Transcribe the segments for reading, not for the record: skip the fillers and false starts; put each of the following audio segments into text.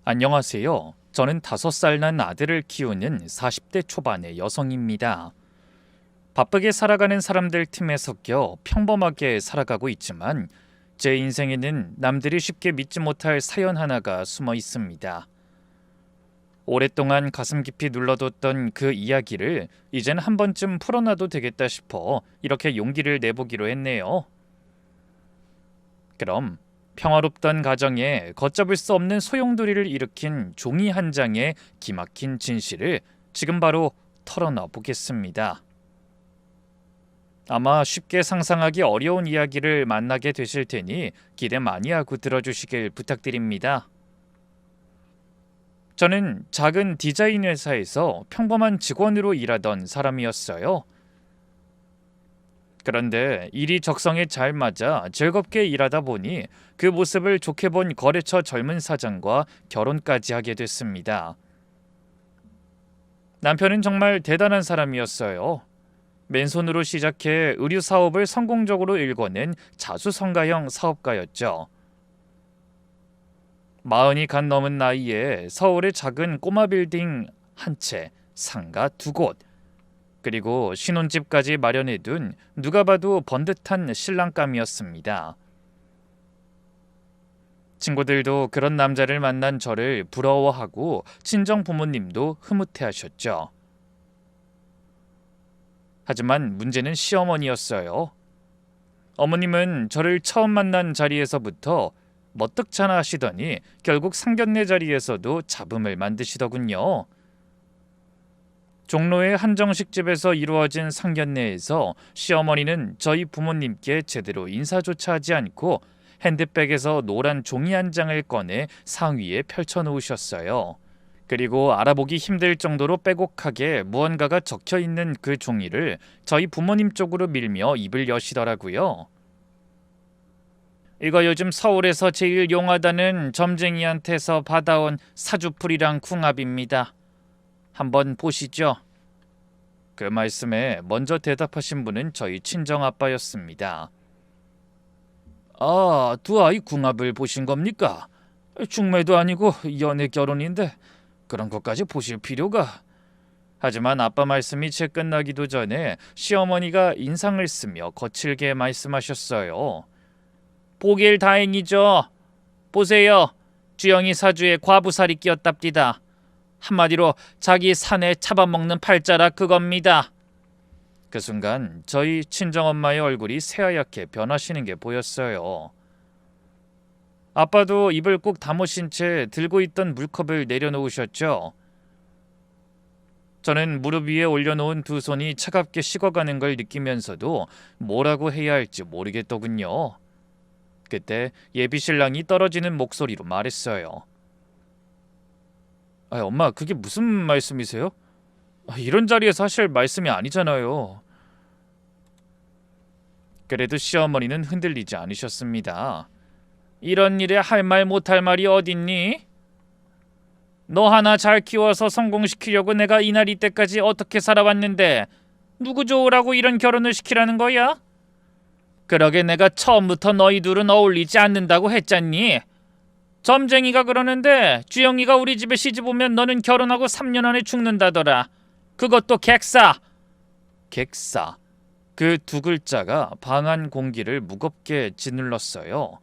안녕하세요. 저는 5살 난 아들을 키우는 40대 초반의 여성입니다. 바쁘게 살아가는 사람들 틈에 섞여 평범하게 살아가고 있지만 제 인생에는 남들이 쉽게 믿지 못할 사연 하나가 숨어 있습니다. 오랫동안 가슴 깊이 눌러뒀던 그 이야기를 이젠 한 번쯤 풀어놔도 되겠다 싶어 이렇게 용기를 내보기로 했네요. 그럼 평화롭던 가정에 걷잡을 수 없는 소용돌이를 일으킨 종이 한 장의 기막힌 진실을 지금 바로 털어놔 보겠습니다. 아마 쉽게 상상하기 어려운 이야기를 만나게 되실 테니 기대 많이 하고 들어주시길 부탁드립니다. 저는 작은 디자인 회사에서 평범한 직원으로 일하던 사람이었어요. 그런데 일이 적성에 잘 맞아 즐겁게 일하다 보니 그 모습을 좋게 본 거래처 젊은 사장과 결혼까지 하게 됐습니다. 남편은 정말 대단한 사람이었어요. 맨손으로 시작해 의류 사업을 성공적으로 일궈낸 자수성가형 사업가였죠. 40이 간 넘은 나이에 서울의 작은 꼬마 빌딩 한 채, 상가 2곳, 그리고 신혼집까지 마련해둔 누가 봐도 번듯한 신랑감이었습니다. 친구들도 그런 남자를 만난 저를 부러워하고 친정 부모님도 흐뭇해하셨죠. 하지만 문제는 시어머니였어요. 어머님은 저를 처음 만난 자리에서부터 머뜩잖아 하시더니 결국 상견례 자리에서도 잡음을 만드시더군요. 종로의 한정식집에서 이루어진 상견례에서 시어머니는 저희 부모님께 제대로 인사조차 하지 않고 핸드백에서 노란 종이 한 장을 꺼내 상위에 펼쳐놓으셨어요. 그리고 알아보기 힘들 정도로 빼곡하게 무언가가 적혀있는 그 종이를 저희 부모님 쪽으로 밀며 입을 여시더라고요. 이거 요즘 서울에서 제일 용하다는 점쟁이한테서 받아온 사주풀이랑 궁합입니다. 한번 보시죠. 그 말씀에 먼저 대답하신 분은 저희 친정아빠였습니다. 아, 두 아이 궁합을 보신 겁니까? 중매도 아니고 연애 결혼인데 그런 것까지 보실 필요가. 하지만 아빠 말씀이 채 끝나기도 전에 시어머니가 인상을 쓰며 거칠게 말씀하셨어요. 보길 다행이죠. 보세요. 주영이 사주에 과부살이 끼었답디다. 한마디로 자기 사내 잡아먹는 팔자라 그겁니다. 그 순간 저희 친정엄마의 얼굴이 새하얗게 변하시는 게 보였어요. 아빠도 입을 꾹 다무신 채 들고 있던 물컵을 내려놓으셨죠. 저는 무릎 위에 올려놓은 두 손이 차갑게 식어가는 걸 느끼면서도 뭐라고 해야 할지 모르겠더군요. 그때 예비신랑이 떨어지는 목소리로 말했어요. 엄마, 그게 무슨 말씀이세요? 이런 자리에서 하실 말씀이 아니잖아요. 그래도 시어머니는 흔들리지 않으셨습니다. 이런 일에 할 말 못할 말이 어딨니? 너 하나 잘 키워서 성공시키려고 내가 이날 이때까지 어떻게 살아왔는데 누구 좋으라고 이런 결혼을 시키라는 거야? 그러게 내가 처음부터 너희 둘은 어울리지 않는다고 했잖니. 점쟁이가 그러는데 주영이가 우리 집에 시집 오면 너는 결혼하고 3년 안에 죽는다더라. 그것도 객사. 객사. 그 두 글자가 방안 공기를 무겁게 짓눌렀어요.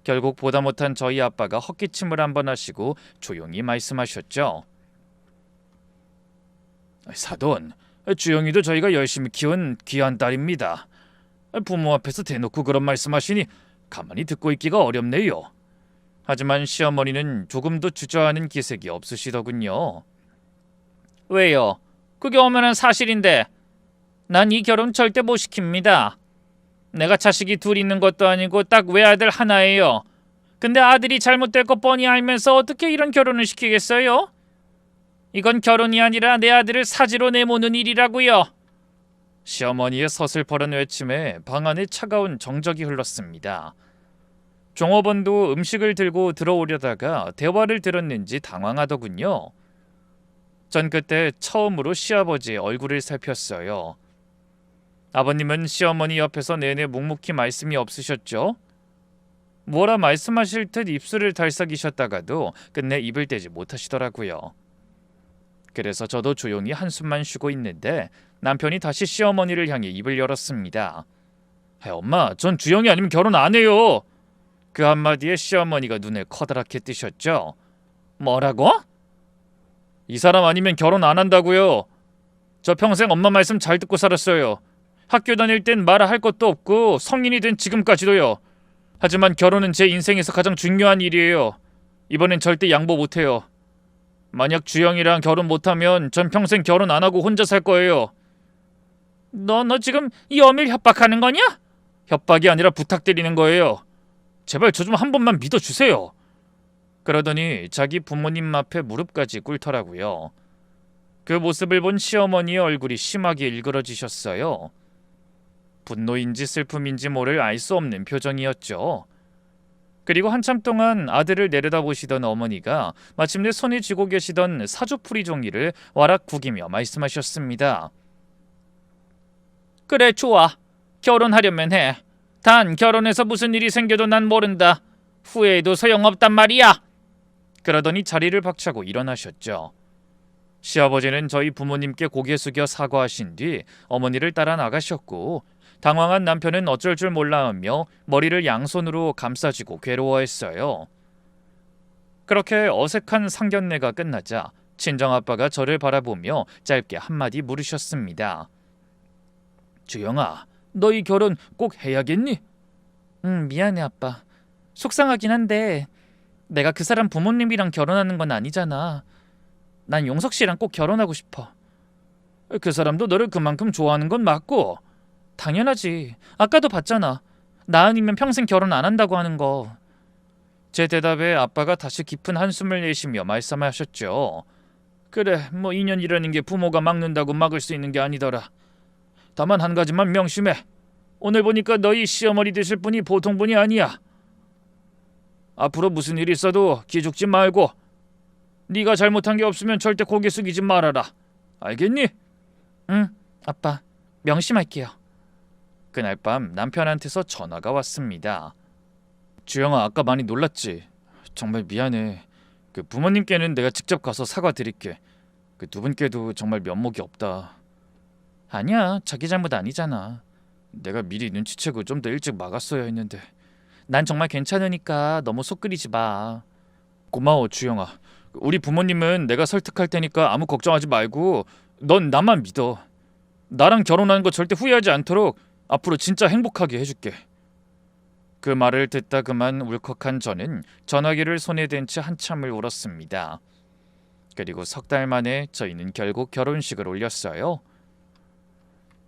결국 보다 못한 저희 아빠가 헛기침을 한번 하시고 조용히 말씀하셨죠. 사돈, 주영이도 저희가 열심히 키운 귀한 딸입니다. 부모 앞에서 대놓고 그런 말씀하시니 가만히 듣고 있기가 어렵네요. 하지만 시어머니는 조금도 주저하는 기색이 없으시더군요. 왜요? 그게 엄연한 사실인데 난 이 결혼 절대 못 시킵니다. 내가 자식이 둘 있는 것도 아니고 딱 외아들 하나예요. 근데 아들이 잘못될 거 뻔히 알면서 어떻게 이런 결혼을 시키겠어요? 이건 결혼이 아니라 내 아들을 사지로 내모는 일이라고요. 시어머니의 서슬퍼런 외침에 방 안에 차가운 정적이 흘렀습니다. 종업원도 음식을 들고 들어오려다가 대화를 들었는지 당황하더군요. 전 그때 처음으로 시아버지의 얼굴을 살폈어요. 아버님은 시어머니 옆에서 내내 묵묵히 말씀이 없으셨죠. 뭐라 말씀하실 듯 입술을 달싹이셨다가도 끝내 입을 떼지 못하시더라고요. 그래서 저도 조용히 한숨만 쉬고 있는데 남편이 다시 시어머니를 향해 입을 열었습니다. 엄마, 전 주영이 아니면 결혼 안 해요. 그 한마디에 시어머니가 눈을 커다랗게 뜨셨죠. 뭐라고? 이 사람 아니면 결혼 안 한다고요. 저 평생 엄마 말씀 잘 듣고 살았어요. 학교 다닐 땐 말할 것도 없고 성인이 된 지금까지도요. 하지만 결혼은 제 인생에서 가장 중요한 일이에요. 이번엔 절대 양보 못해요. 만약 주영이랑 결혼 못하면 전 평생 결혼 안 하고 혼자 살 거예요. 너 지금 여밀 협박하는 거냐? 협박이 아니라 부탁드리는 거예요. 제발 저 좀 한 번만 믿어주세요. 그러더니 자기 부모님 앞에 무릎까지 꿇더라고요. 그 모습을 본 시어머니의 얼굴이 심하게 일그러지셨어요. 분노인지 슬픔인지 모를 알 수 없는 표정이었죠. 그리고 한참 동안 아들을 내려다보시던 어머니가 마침내 손에 쥐고 계시던 사주풀이 종이를 와락 구기며 말씀하셨습니다. 그래, 좋아. 결혼하려면 해. 단 결혼해서 무슨 일이 생겨도 난 모른다. 후회해도 소용없단 말이야. 그러더니 자리를 박차고 일어나셨죠. 시아버지는 저희 부모님께 고개 숙여 사과하신 뒤 어머니를 따라 나가셨고, 당황한 남편은 어쩔 줄 몰라하며 머리를 양손으로 감싸쥐고 괴로워했어요. 그렇게 어색한 상견례가 끝나자 친정아빠가 저를 바라보며 짧게 한마디 물으셨습니다. 주영아, 너 이 결혼 꼭 해야겠니? 미안해 아빠. 속상하긴 한데 내가 그 사람 부모님이랑 결혼하는 건 아니잖아. 난 용석 씨랑 꼭 결혼하고 싶어. 그 사람도 너를 그만큼 좋아하는 건 맞고. 당연하지. 아까도 봤잖아. 나 아니면 평생 결혼 안 한다고 하는 거. 제 대답에 아빠가 다시 깊은 한숨을 내쉬며 말씀하셨죠. 그래, 뭐 인연이라는 게 부모가 막는다고 막을 수 있는 게 아니더라. 다만 한 가지만 명심해. 오늘 보니까 너희 시어머니 되실 분이 보통 분이 아니야. 앞으로 무슨 일 있어도 기죽지 말고 네가 잘못한 게 없으면 절대 고개 숙이지 말아라. 알겠니? 응, 아빠. 명심할게요. 그날 밤 남편한테서 전화가 왔습니다. 주영아, 아까 많이 놀랐지? 정말 미안해. 그 부모님께는 내가 직접 가서 사과드릴게. 그 두 분께도 정말 면목이 없다. 아니야, 자기 잘못 아니잖아. 내가 미리 눈치채고 좀 더 일찍 막았어야 했는데. 난 정말 괜찮으니까 너무 속 끓이지 마. 고마워, 주영아. 우리 부모님은 내가 설득할 테니까 아무 걱정하지 말고 넌 나만 믿어. 나랑 결혼하는 거 절대 후회하지 않도록 앞으로 진짜 행복하게 해줄게. 그 말을 듣다 그만 울컥한 저는 전화기를 손에 댄 채 한참을 울었습니다. 그리고 석 달 만에 저희는 결국 결혼식을 올렸어요.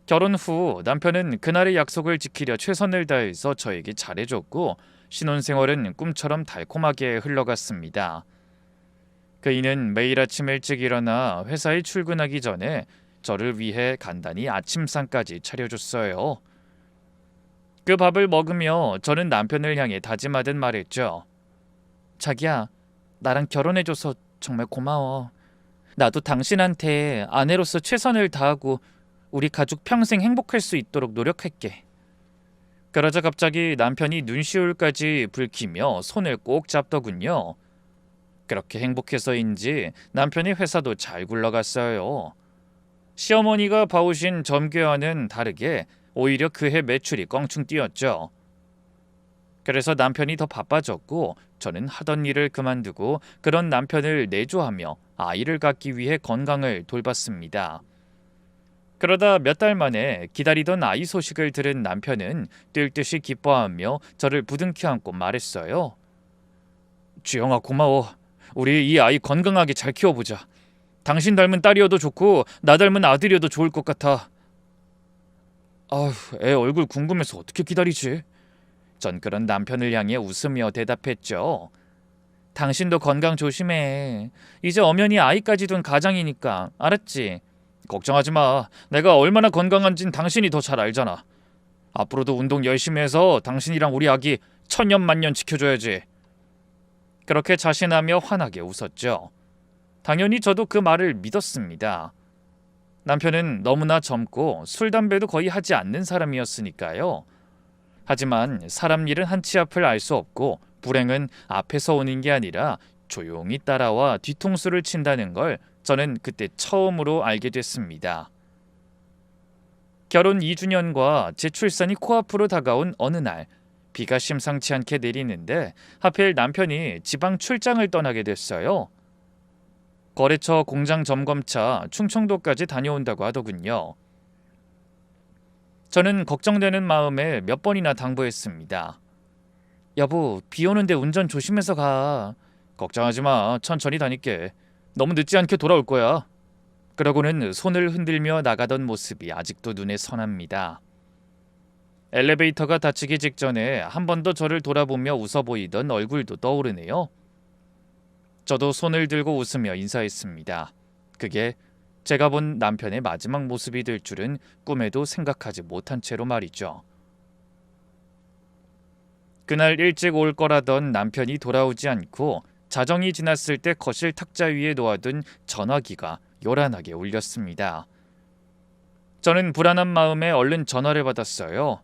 결혼 후 남편은 그날의 약속을 지키려 최선을 다해서 저에게 잘해줬고 신혼생활은 꿈처럼 달콤하게 흘러갔습니다. 그이는 매일 아침 일찍 일어나 회사에 출근하기 전에 저를 위해 간단히 아침상까지 차려줬어요. 그 밥을 먹으며 저는 남편을 향해 다짐하듯 말했죠. 자기야, 나랑 결혼해줘서 정말 고마워. 나도 당신한테 아내로서 최선을 다하고 우리 가족 평생 행복할 수 있도록 노력할게. 그러자 갑자기 남편이 눈시울까지 붉히며 손을 꼭 잡더군요. 그렇게 행복해서인지 남편의 회사도 잘 굴러갔어요. 시어머니가 봐오신 점괘와는 다르게 오히려 그해 매출이 껑충 뛰었죠. 그래서 남편이 더 바빠졌고 저는 하던 일을 그만두고 그런 남편을 내조하며 아이를 갖기 위해 건강을 돌봤습니다. 그러다 몇 달 만에 기다리던 아이 소식을 들은 남편은 뛸 듯이 기뻐하며 저를 부둥켜 안고 말했어요. 주영아, 고마워. 우리 이 아이 건강하게 잘 키워보자. 당신 닮은 딸이어도 좋고 나 닮은 아들이어도 좋을 것 같아. 아휴, 애 얼굴 궁금해서 어떻게 기다리지? 전 그런 남편을 향해 웃으며 대답했죠. 당신도 건강 조심해. 이제 엄연히 아이까지 둔 가장이니까. 알았지? 걱정하지 마. 내가 얼마나 건강한진 당신이 더 잘 알잖아. 앞으로도 운동 열심히 해서 당신이랑 우리 아기 천년만년 지켜줘야지. 그렇게 자신하며 환하게 웃었죠. 당연히 저도 그 말을 믿었습니다. 남편은 너무나 젊고 술, 담배도 거의 하지 않는 사람이었으니까요. 하지만 사람 일은 한치 앞을 알 수 없고 불행은 앞에서 오는 게 아니라 조용히 따라와 뒤통수를 친다는 걸 저는 그때 처음으로 알게 됐습니다. 결혼 2주년과 제 출산이 코앞으로 다가온 어느 날 비가 심상치 않게 내리는데 하필 남편이 지방 출장을 떠나게 됐어요. 거래처 공장 점검차 충청도까지 다녀온다고 하더군요. 저는 걱정되는 마음에 몇 번이나 당부했습니다. 여보, 비 오는데 운전 조심해서 가. 걱정하지 마. 천천히 다닐게. 너무 늦지 않게 돌아올 거야. 그러고는 손을 흔들며 나가던 모습이 아직도 눈에 선합니다. 엘리베이터가 닫히기 직전에 한 번 더 저를 돌아보며 웃어 보이던 얼굴도 떠오르네요. 저도 손을 들고 웃으며 인사했습니다. 그게 제가 본 남편의 마지막 모습이 될 줄은 꿈에도 생각하지 못한 채로 말이죠. 그날 일찍 올 거라던 남편이 돌아오지 않고 자정이 지났을 때 거실 탁자 위에 놓아둔 전화기가 요란하게 울렸습니다. 저는 불안한 마음에 얼른 전화를 받았어요.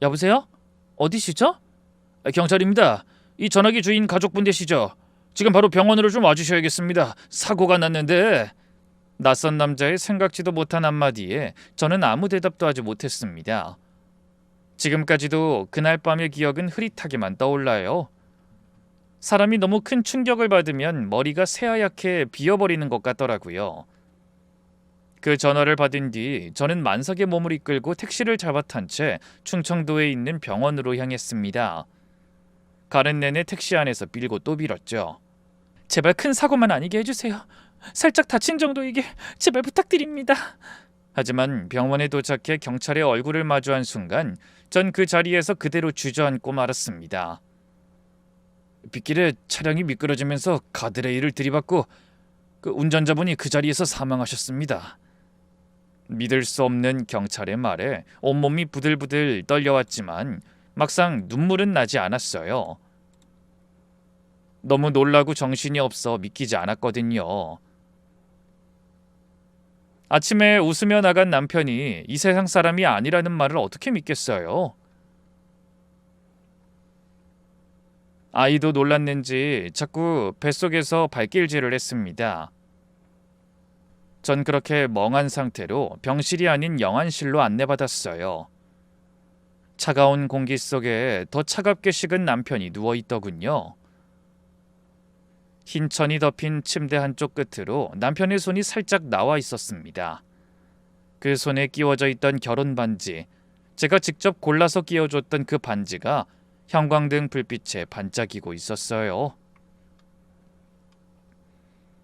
여보세요? 어디시죠? 경찰입니다. 이 전화기 주인 가족분 되시죠? 지금 바로 병원으로 좀 와주셔야겠습니다. 사고가 났는데. 낯선 남자의 생각지도 못한 한마디에 저는 아무 대답도 하지 못했습니다. 지금까지도 그날 밤의 기억은 흐릿하게만 떠올라요. 사람이 너무 큰 충격을 받으면 머리가 새하얗게 비어버리는 것 같더라고요. 그 전화를 받은 뒤 저는 만삭의 몸을 이끌고 택시를 잡아탄 채 충청도에 있는 병원으로 향했습니다. 가는 내내 택시 안에서 빌고 또 빌었죠. 제발 큰 사고만 아니게 해주세요. 살짝 다친 정도이게 제발 부탁드립니다. 하지만 병원에 도착해 경찰의 얼굴을 마주한 순간 전 그 자리에서 그대로 주저앉고 말았습니다. 빗길에 차량이 미끄러지면서 가드레일을 들이받고 그 운전자분이 그 자리에서 사망하셨습니다. 믿을 수 없는 경찰의 말에 온몸이 부들부들 떨려왔지만 막상 눈물은 나지 않았어요. 너무 놀라고 정신이 없어 믿기지 않았거든요. 아침에 웃으며 나간 남편이 이 세상 사람이 아니라는 말을 어떻게 믿겠어요? 아이도 놀랐는지 자꾸 뱃속에서 발길질을 했습니다. 전 그렇게 멍한 상태로 병실이 아닌 영안실로 안내받았어요. 차가운 공기 속에 더 차갑게 식은 남편이 누워있더군요. 흰 천이 덮인 침대 한쪽 끝으로 남편의 손이 살짝 나와 있었습니다. 그 손에 끼워져 있던 결혼 반지, 제가 직접 골라서 끼워줬던 그 반지가 형광등 불빛에 반짝이고 있었어요.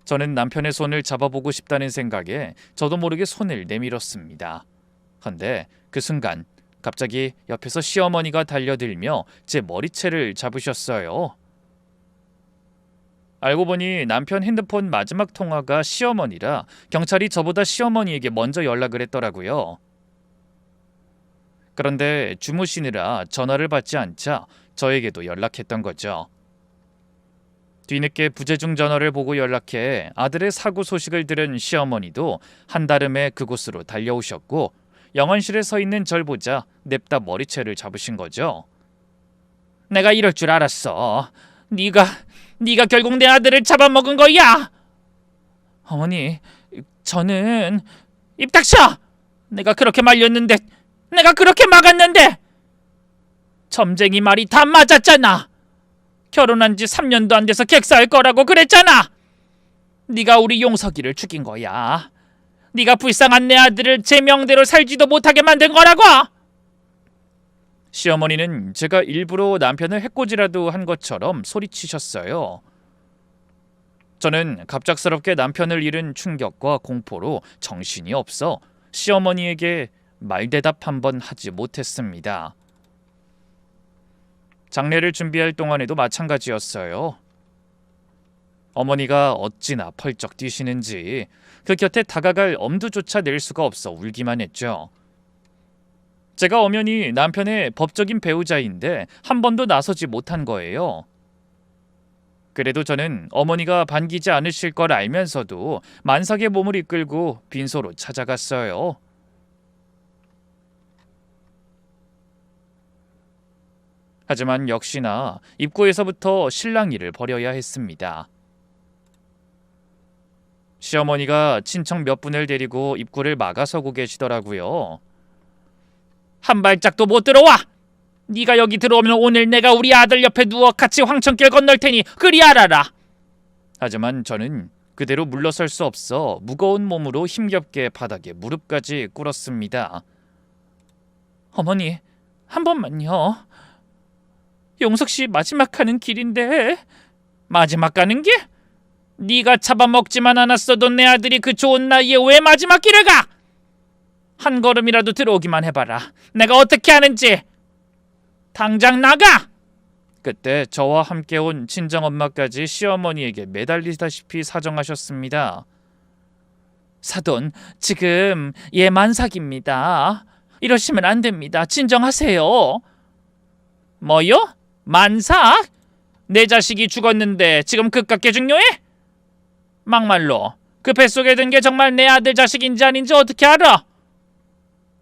저는 남편의 손을 잡아보고 싶다는 생각에 저도 모르게 손을 내밀었습니다. 헌데 그 순간 갑자기 옆에서 시어머니가 달려들며 제 머리채를 잡으셨어요. 알고 보니 남편 핸드폰 마지막 통화가 시어머니라 경찰이 저보다 시어머니에게 먼저 연락을 했더라고요. 그런데 주무시느라 전화를 받지 않자 저에게도 연락했던 거죠. 뒤늦게 부재중 전화를 보고 연락해 아들의 사고 소식을 들은 시어머니도 한달음에 그곳으로 달려오셨고 영안실에 서 있는 절 보자 냅다 머리채를 잡으신 거죠. 내가 이럴 줄 알았어. 네가 결국 내 아들을 잡아먹은 거야. 어머니, 저는 입 닥쳐. 내가 그렇게 말렸는데, 내가 그렇게 막았는데. 점쟁이 말이 다 맞았잖아. 결혼한 지 3년도 안 돼서 객사할 거라고 그랬잖아. 네가 우리 용석이를 죽인 거야. 네가 불쌍한 내 아들을 제 명대로 살지도 못하게 만든 거라고. 시어머니는 제가 일부러 남편을 해코지라도 한 것처럼 소리치셨어요. 저는 갑작스럽게 남편을 잃은 충격과 공포로 정신이 없어 시어머니에게 말대답 한 번 하지 못했습니다. 장례를 준비할 동안에도 마찬가지였어요. 어머니가 어찌나 펄쩍 뛰시는지 그 곁에 다가갈 엄두조차 낼 수가 없어 울기만 했죠. 제가 엄연히 남편의 법적인 배우자인데 한 번도 나서지 못한 거예요. 그래도 저는 어머니가 반기지 않으실 걸 알면서도 만삭의 몸을 이끌고 빈소로 찾아갔어요. 하지만 역시나 입구에서부터 실랑이를 벌여야 했습니다. 시어머니가 친척 몇 분을 데리고 입구를 막아서고 계시더라고요. 한 발짝도 못 들어와! 네가 여기 들어오면 오늘 내가 우리 아들 옆에 누워 같이 황천길 건널 테니 그리 알아라. 하지만 저는 그대로 물러설 수 없어 무거운 몸으로 힘겹게 바닥에 무릎까지 꿇었습니다. 어머니, 한 번만요. 용석 씨 마지막 가는 길인데. 마지막 가는 길? 네가 잡아먹지만 않았어도 내 아들이 그 좋은 나이에 왜 마지막 길을 가? 한 걸음이라도 들어오기만 해봐라. 내가 어떻게 하는지. 당장 나가! 그때 저와 함께 온 친정엄마까지 시어머니에게 매달리다시피 사정하셨습니다. 사돈, 지금 얘 만삭입니다. 이러시면 안 됩니다. 진정하세요. 뭐요? 만삭? 내 자식이 죽었는데 지금 그깟게 중요해? 막말로 그 뱃속에 든 게 정말 내 아들 자식인지 아닌지 어떻게 알아?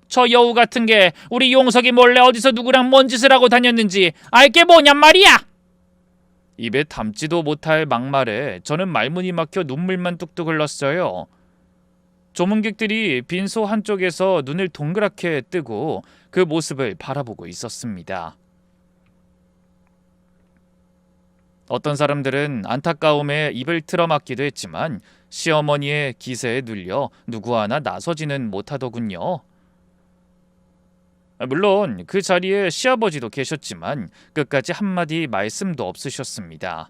저 여우 같은 게 우리 용석이 몰래 어디서 누구랑 뭔 짓을 하고 다녔는지 알게 뭐냔 말이야. 입에 담지도 못할 막말에 저는 말문이 막혀 눈물만 뚝뚝 흘렀어요. 조문객들이 빈소 한쪽에서 눈을 동그랗게 뜨고 그 모습을 바라보고 있었습니다. 어떤 사람들은 안타까움에 입을 틀어막기도 했지만 시어머니의 기세에 눌려 누구 하나 나서지는 못하더군요. 물론 그 자리에 시아버지도 계셨지만 끝까지 한마디 말씀도 없으셨습니다.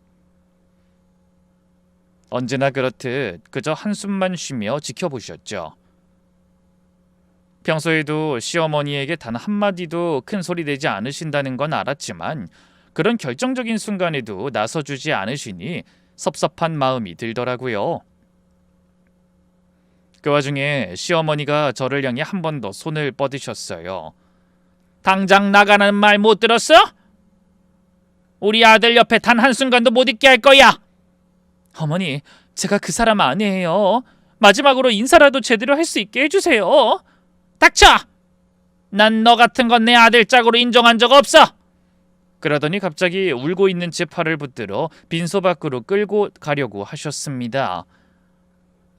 언제나 그렇듯 그저 한숨만 쉬며 지켜보셨죠. 평소에도 시어머니에게 단 한마디도 큰 소리 내지 않으신다는 건 알았지만 그런 결정적인 순간에도 나서주지 않으시니 섭섭한 마음이 들더라고요. 그 와중에 시어머니가 저를 향해 한 번 더 손을 뻗으셨어요. 당장 나가는 말 못 들었어? 우리 아들 옆에 단 한순간도 못 있게 할 거야. 어머니, 제가 그 사람 아니에요. 마지막으로 인사라도 제대로 할 수 있게 해주세요. 닥쳐! 난 너 같은 건 내 아들 짝으로 인정한 적 없어. 그러더니 갑자기 울고 있는 제 팔을 붙들어 빈소 밖으로 끌고 가려고 하셨습니다.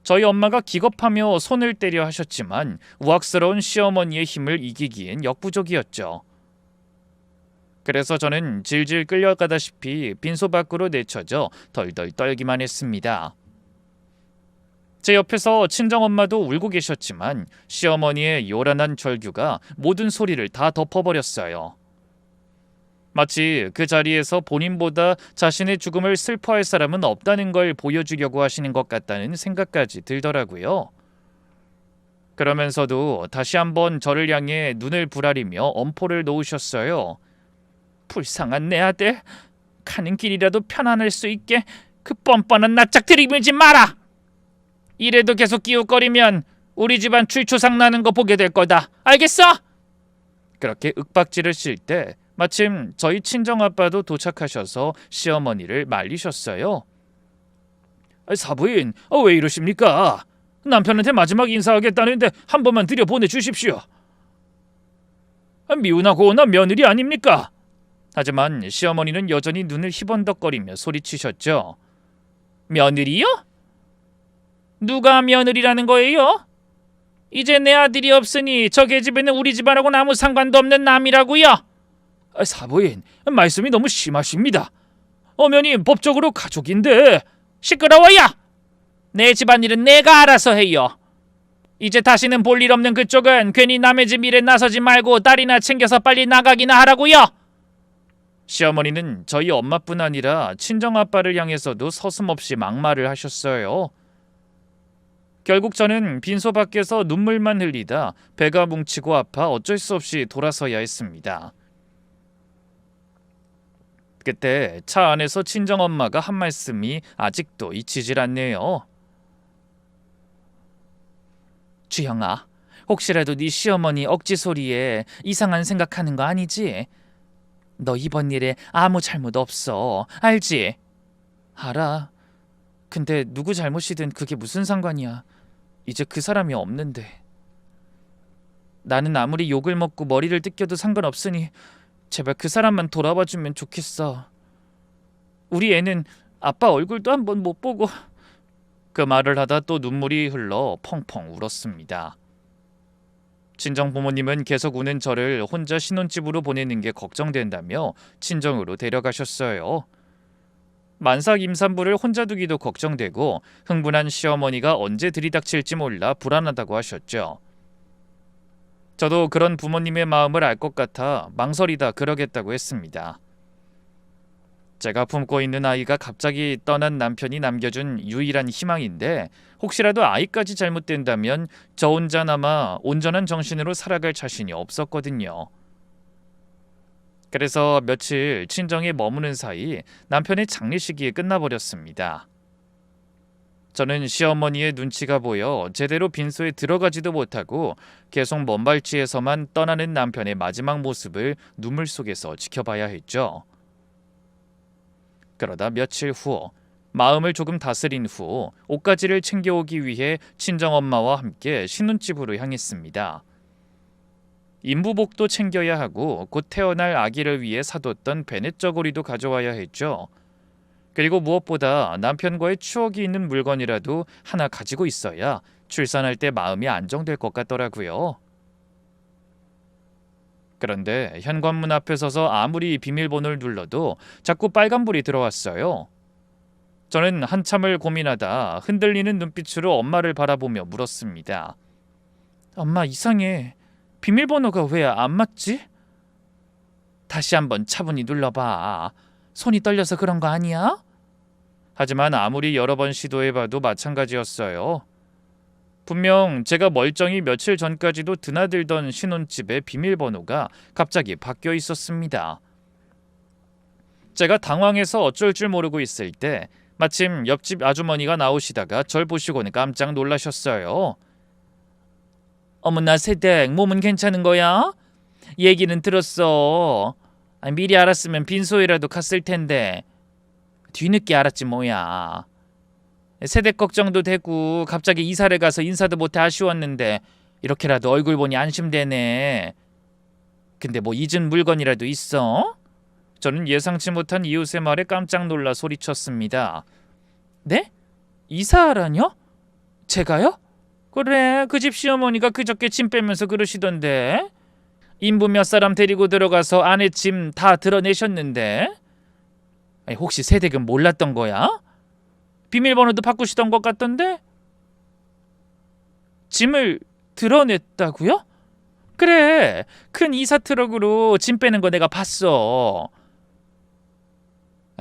저희 엄마가 기겁하며 손을 때려 하셨지만 우악스러운 시어머니의 힘을 이기기엔 역부족이었죠. 그래서 저는 질질 끌려가다시피 빈소 밖으로 내쳐져 덜덜 떨기만 했습니다. 제 옆에서 친정엄마도 울고 계셨지만 시어머니의 요란한 절규가 모든 소리를 다 덮어버렸어요. 마치 그 자리에서 본인보다 자신의 죽음을 슬퍼할 사람은 없다는 걸 보여주려고 하시는 것 같다는 생각까지 들더라고요. 그러면서도 다시 한번 저를 향해 눈을 부라리며 엄포를 놓으셨어요. 불쌍한 내 아들, 가는 길이라도 편안할 수 있게 그 뻔뻔한 낯짝 들이밀지 마라. 이래도 계속 기웃거리면 우리 집안 출초상 나는 거 보게 될 거다. 알겠어? 그렇게 윽박지를 칠 때 마침 저희 친정아빠도 도착하셔서 시어머니를 말리셨어요. 사부인, 왜 이러십니까? 남편한테 마지막 인사하겠다는데 한 번만 들여보내주십시오. 미우나 고우나 며느리 아닙니까? 하지만 시어머니는 여전히 눈을 희번덕거리며 소리치셨죠. 며느리요? 누가 며느리라는 거예요? 이제 내 아들이 없으니 저 계집애는 우리 집안하고는 아무 상관도 없는 남이라고요. 사부인, 말씀이 너무 심하십니다. 어머니 법적으로 가족인데. 시끄러워요. 내 집안일은 내가 알아서 해요. 이제 다시는 볼 일 없는 그쪽은 괜히 남의 집 일에 나서지 말고 딸이나 챙겨서 빨리 나가기나 하라고요. 시어머니는 저희 엄마뿐 아니라 친정아빠를 향해서도 서슴없이 막말을 하셨어요. 결국 저는 빈소 밖에서 눈물만 흘리다 배가 뭉치고 아파 어쩔 수 없이 돌아서야 했습니다. 그때 차 안에서 친정엄마가 한 말씀이 아직도 잊히질 않네요. 주영아, 혹시라도 네 시어머니 억지 소리에 이상한 생각하는 거 아니지? 너 이번 일에 아무 잘못 없어. 알지? 알아. 근데 누구 잘못이든 그게 무슨 상관이야. 이제 그 사람이 없는데. 나는 아무리 욕을 먹고 머리를 뜯겨도 상관없으니 제발 그 사람만 돌아와 주면 좋겠어. 우리 애는 아빠 얼굴도 한번 못 보고. 그 말을 하다 또 눈물이 흘러 펑펑 울었습니다. 친정 부모님은 계속 우는 저를 혼자 신혼집으로 보내는 게 걱정된다며 친정으로 데려가셨어요. 만삭 임산부를 혼자 두기도 걱정되고 흥분한 시어머니가 언제 들이닥칠지 몰라 불안하다고 하셨죠. 저도 그런 부모님의 마음을 알 것 같아 망설이다 그러겠다고 했습니다. 제가 품고 있는 아이가 갑자기 떠난 남편이 남겨준 유일한 희망인데 혹시라도 아이까지 잘못된다면 저 혼자나마 온전한 정신으로 살아갈 자신이 없었거든요. 그래서 며칠 친정에 머무는 사이 남편의 장례식이 끝나버렸습니다. 저는 시어머니의 눈치가 보여 제대로 빈소에 들어가지도 못하고 계속 먼 발치에서만 떠나는 남편의 마지막 모습을 눈물 속에서 지켜봐야 했죠. 그러다 며칠 후 마음을 조금 다스린 후 옷가지를 챙겨오기 위해 친정엄마와 함께 신혼집으로 향했습니다. 인부복도 챙겨야 하고 곧 태어날 아기를 위해 사뒀던 베넷 저고리도 가져와야 했죠. 그리고 무엇보다 남편과의 추억이 있는 물건이라도 하나 가지고 있어야 출산할 때 마음이 안정될 것 같더라고요. 그런데 현관문 앞에 서서 아무리 비밀번호를 눌러도 자꾸 빨간불이 들어왔어요. 저는 한참을 고민하다 흔들리는 눈빛으로 엄마를 바라보며 물었습니다. 엄마, 이상해. 비밀번호가 왜 안 맞지? 다시 한번 차분히 눌러봐. 손이 떨려서 그런 거 아니야? 하지만 아무리 여러 번 시도해봐도 마찬가지였어요. 분명 제가 멀쩡히 며칠 전까지도 드나들던 신혼집의 비밀번호가 갑자기 바뀌어 있었습니다. 제가 당황해서 어쩔 줄 모르고 있을 때 마침 옆집 아주머니가 나오시다가 절 보시고는 깜짝 놀라셨어요. 어머나 새댁, 몸은 괜찮은 거야? 얘기는 들었어. 미리 알았으면 빈소에라도 갔을 텐데. 뒤늦게 알았지 뭐야. 세대 걱정도 되고 갑자기 이사를 가서 인사도 못해 아쉬웠는데 이렇게라도 얼굴 보니 안심되네. 근데 뭐 잊은 물건이라도 있어? 저는 예상치 못한 이웃의 말에 깜짝 놀라 소리쳤습니다. 네? 이사라뇨? 제가요? 그래, 그 집 시어머니가 그저께 짐 빼면서 그러시던데. 인부 몇 사람 데리고 들어가서 아내 짐 다 드러내셨는데. 혹시 세댁은 몰랐던 거야? 비밀번호도 바꾸시던 것 같던데? 짐을 드러냈다고요? 그래, 큰 이사 트럭으로 짐 빼는 거 내가 봤어.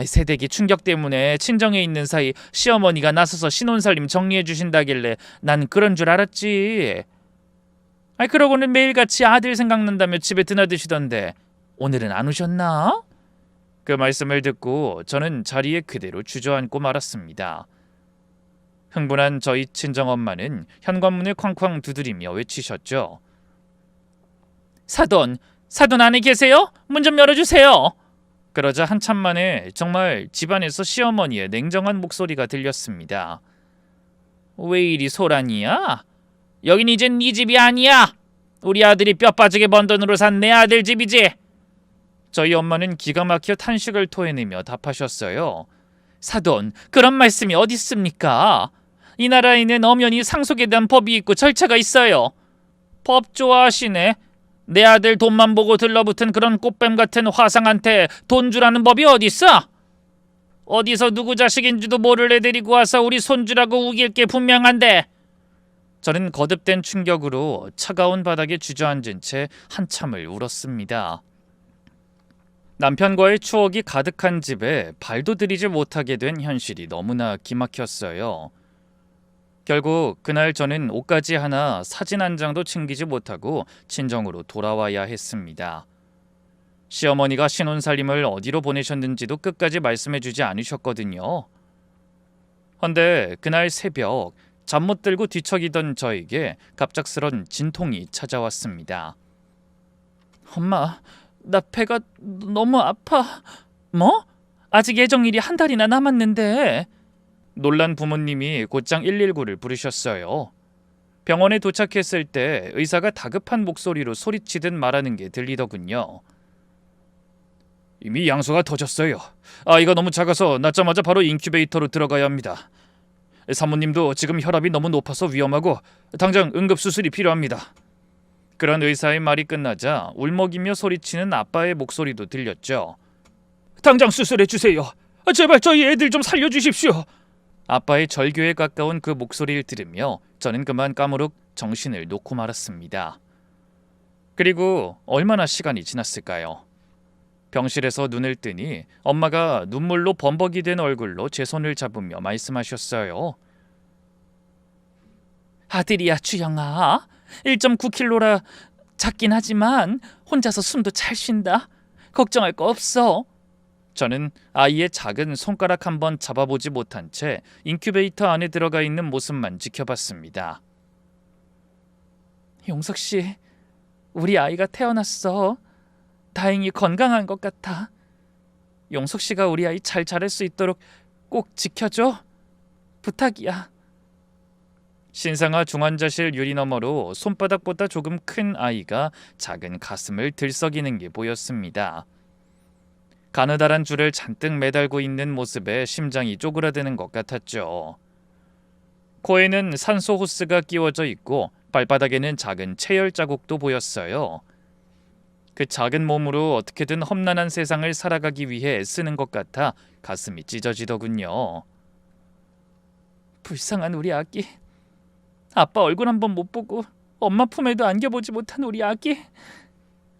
세댁이 충격 때문에 친정에 있는 사이 시어머니가 나서서 신혼살림 정리해 주신다길래 난 그런 줄 알았지. 그러고는 매일같이 아들 생각난다며 집에 드나드시던데 오늘은 안 오셨나? 그 말씀을 듣고 저는 자리에 그대로 주저앉고 말았습니다. 흥분한 저희 친정엄마는 현관문을 쾅쾅 두드리며 외치셨죠. 사돈 안에 계세요? 문 좀 열어주세요. 그러자 한참 만에 정말 집안에서 시어머니의 냉정한 목소리가 들렸습니다. 왜 이리 소란이야? 여긴 이젠 네 집이 아니야. 우리 아들이 뼈 빠지게 번 돈으로 산 내 아들 집이지. 저희 엄마는 기가 막혀 탄식을 토해내며 답하셨어요. 사돈, 그런 말씀이 어디 있습니까? 이 나라에는 엄연히 상속에 대한 법이 있고 절차가 있어요. 법 좋아하시네. 내 아들 돈만 보고 들러붙은 그런 꽃뱀 같은 화상한테 돈 주라는 법이 어디 있어? 어디서 누구 자식인지도 모를 애 데리고 와서 우리 손주라고 우길 게 분명한데. 저는 거듭된 충격으로 차가운 바닥에 주저앉은 채 한참을 울었습니다. 남편과의 추억이 가득한 집에 발도 들이지 못하게 된 현실이 너무나 기막혔어요. 결국 그날 저는 옷가지 하나, 사진 한 장도 챙기지 못하고 친정으로 돌아와야 했습니다. 시어머니가 신혼살림을 어디로 보내셨는지도 끝까지 말씀해주지 않으셨거든요. 헌데 그날 새벽 잠 못 들고 뒤척이던 저에게 갑작스런 진통이 찾아왔습니다. 엄마, 나 배가 너무 아파. 뭐? 아직 예정일이 한 달이나 남았는데. 놀란 부모님이 곧장 119를 부르셨어요. 병원에 도착했을 때 의사가 다급한 목소리로 소리치듯 말하는 게 들리더군요. 이미 양소가 터졌어요. 아이가 너무 작아서 낳자마자 바로 인큐베이터로 들어가야 합니다. 사모님도 지금 혈압이 너무 높아서 위험하고 당장 응급수술이 필요합니다. 그런 의사의 말이 끝나자 울먹이며 소리치는 아빠의 목소리도 들렸죠. 당장 수술해 주세요. 제발 저희 애들 좀 살려주십시오. 아빠의 절규에 가까운 그 목소리를 들으며 저는 그만 까무룩 정신을 놓고 말았습니다. 그리고 얼마나 시간이 지났을까요? 병실에서 눈을 뜨니 엄마가 눈물로 범벅이 된 얼굴로 제 손을 잡으며 말씀하셨어요. 아들이야 주영아. 1.9kg라 작긴 하지만 혼자서 숨도 잘 쉰다. 걱정할 거 없어. 저는 아이의 작은 손가락 한번 잡아보지 못한 채 인큐베이터 안에 들어가 있는 모습만 지켜봤습니다. 용석 씨, 우리 아이가 태어났어. 다행히 건강한 것 같아. 용석 씨가 우리 아이 잘 자랄 수 있도록 꼭 지켜줘. 부탁이야. 신생아 중환자실 유리 너머로 손바닥보다 조금 큰 아이가 작은 가슴을 들썩이는 게 보였습니다. 가느다란 줄을 잔뜩 매달고 있는 모습에 심장이 쪼그라드는 것 같았죠. 코에는 산소 호스가 끼워져 있고 발바닥에는 작은 체열 자국도 보였어요. 그 작은 몸으로 어떻게든 험난한 세상을 살아가기 위해 애쓰는 것 같아 가슴이 찢어지더군요. 불쌍한 우리 아기. 아빠 얼굴 한번 못 보고 엄마 품에도 안겨보지 못한 우리 아기.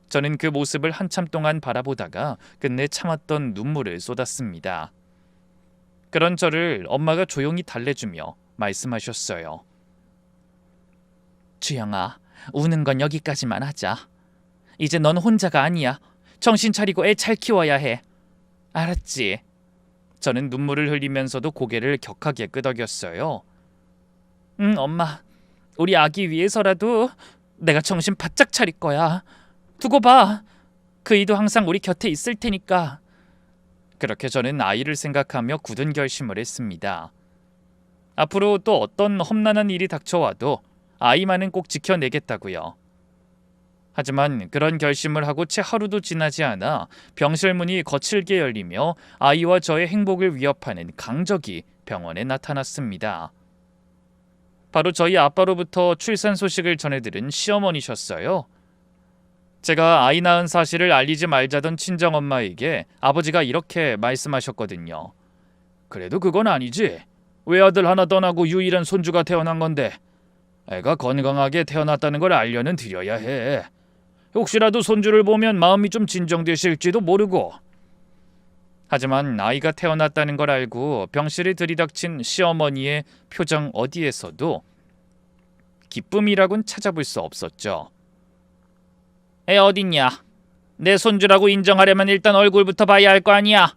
저는 그 모습을 한참 동안 바라보다가 끝내 참았던 눈물을 쏟았습니다. 그런 저를 엄마가 조용히 달래주며 말씀하셨어요. 주영아, 우는 건 여기까지만 하자. 이제 넌 혼자가 아니야. 정신 차리고 애 잘 키워야 해. 알았지? 저는 눈물을 흘리면서도 고개를 격하게 끄덕였어요. 응, 엄마. 우리 아기 위해서라도 내가 정신 바짝 차릴 거야. 두고 봐. 그이도 항상 우리 곁에 있을 테니까. 그렇게 저는 아이를 생각하며 굳은 결심을 했습니다. 앞으로 또 어떤 험난한 일이 닥쳐와도 아이만은 꼭 지켜내겠다고요. 하지만 그런 결심을 하고 채 하루도 지나지 않아 병실 문이 거칠게 열리며 아이와 저의 행복을 위협하는 강적이 병원에 나타났습니다. 바로 저희 아빠로부터 출산 소식을 전해들은 시어머니셨어요. 제가 아이 낳은 사실을 알리지 말자던 친정엄마에게 아버지가 이렇게 말씀하셨거든요. 그래도 그건 아니지. 외아들 하나 떠나고 유일한 손주가 태어난 건데 애가 건강하게 태어났다는 걸 알려는 드려야 해. 혹시라도 손주를 보면 마음이 좀 진정되실지도 모르고. 하지만 아이가 태어났다는 걸 알고 병실에 들이닥친 시어머니의 표정 어디에서도 기쁨이라곤 찾아볼 수 없었죠. 애 어딨냐? 내 손주라고 인정하려면 일단 얼굴부터 봐야 할 거 아니야.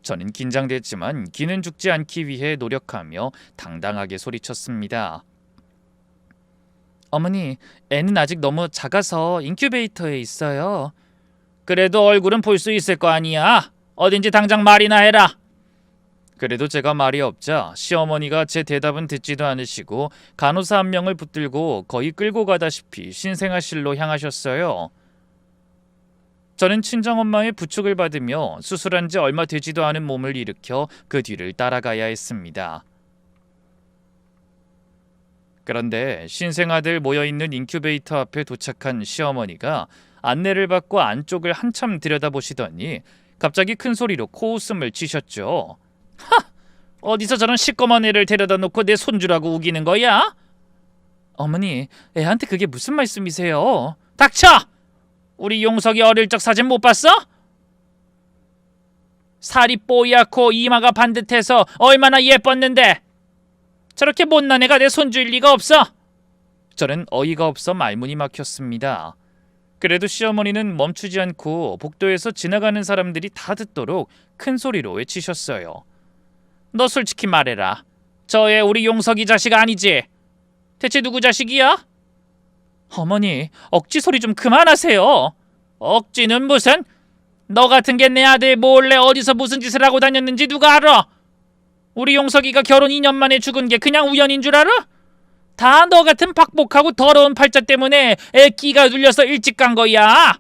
저는 긴장됐지만 기는 죽지 않기 위해 노력하며 당당하게 소리쳤습니다. 어머니, 애는 아직 너무 작아서 인큐베이터에 있어요. 그래도 얼굴은 볼 수 있을 거 아니야. 어딘지 당장 말이나 해라. 그래도 제가 말이 없자 시어머니가 제 대답은 듣지도 않으시고 간호사 한 명을 붙들고 거의 끌고 가다시피 신생아실로 향하셨어요. 저는 친정엄마의 부축을 받으며 수술한 지 얼마 되지도 않은 몸을 일으켜 그 뒤를 따라가야 했습니다. 그런데 신생아들 모여있는 인큐베이터 앞에 도착한 시어머니가 안내를 받고 안쪽을 한참 들여다보시더니 갑자기 큰 소리로 코웃음을 치셨죠. 하! 어디서 저런 시꺼먼 애를 데려다 놓고 내 손주라고 우기는 거야? 어머니, 애한테 그게 무슨 말씀이세요? 닥쳐! 우리 용석이 어릴 적 사진 못 봤어? 살이 뽀얗고 이마가 반듯해서 얼마나 예뻤는데 저렇게 못난 애가 내 손주일 리가 없어. 저는 어이가 없어 말문이 막혔습니다. 그래도 시어머니는 멈추지 않고 복도에서 지나가는 사람들이 다 듣도록 큰 소리로 외치셨어요. 너 솔직히 말해라. 저 애 우리 용석이 자식 아니지? 대체 누구 자식이야? 어머니, 억지 소리 좀 그만하세요. 억지는 무슨? 너 같은 게 내 아들 몰래 어디서 무슨 짓을 하고 다녔는지 누가 알아? 우리 용석이가 결혼 2년 만에 죽은 게 그냥 우연인 줄 알아? 다 너 같은 박복하고 더러운 팔자 때문에 애 끼가 눌려서 일찍 간 거야.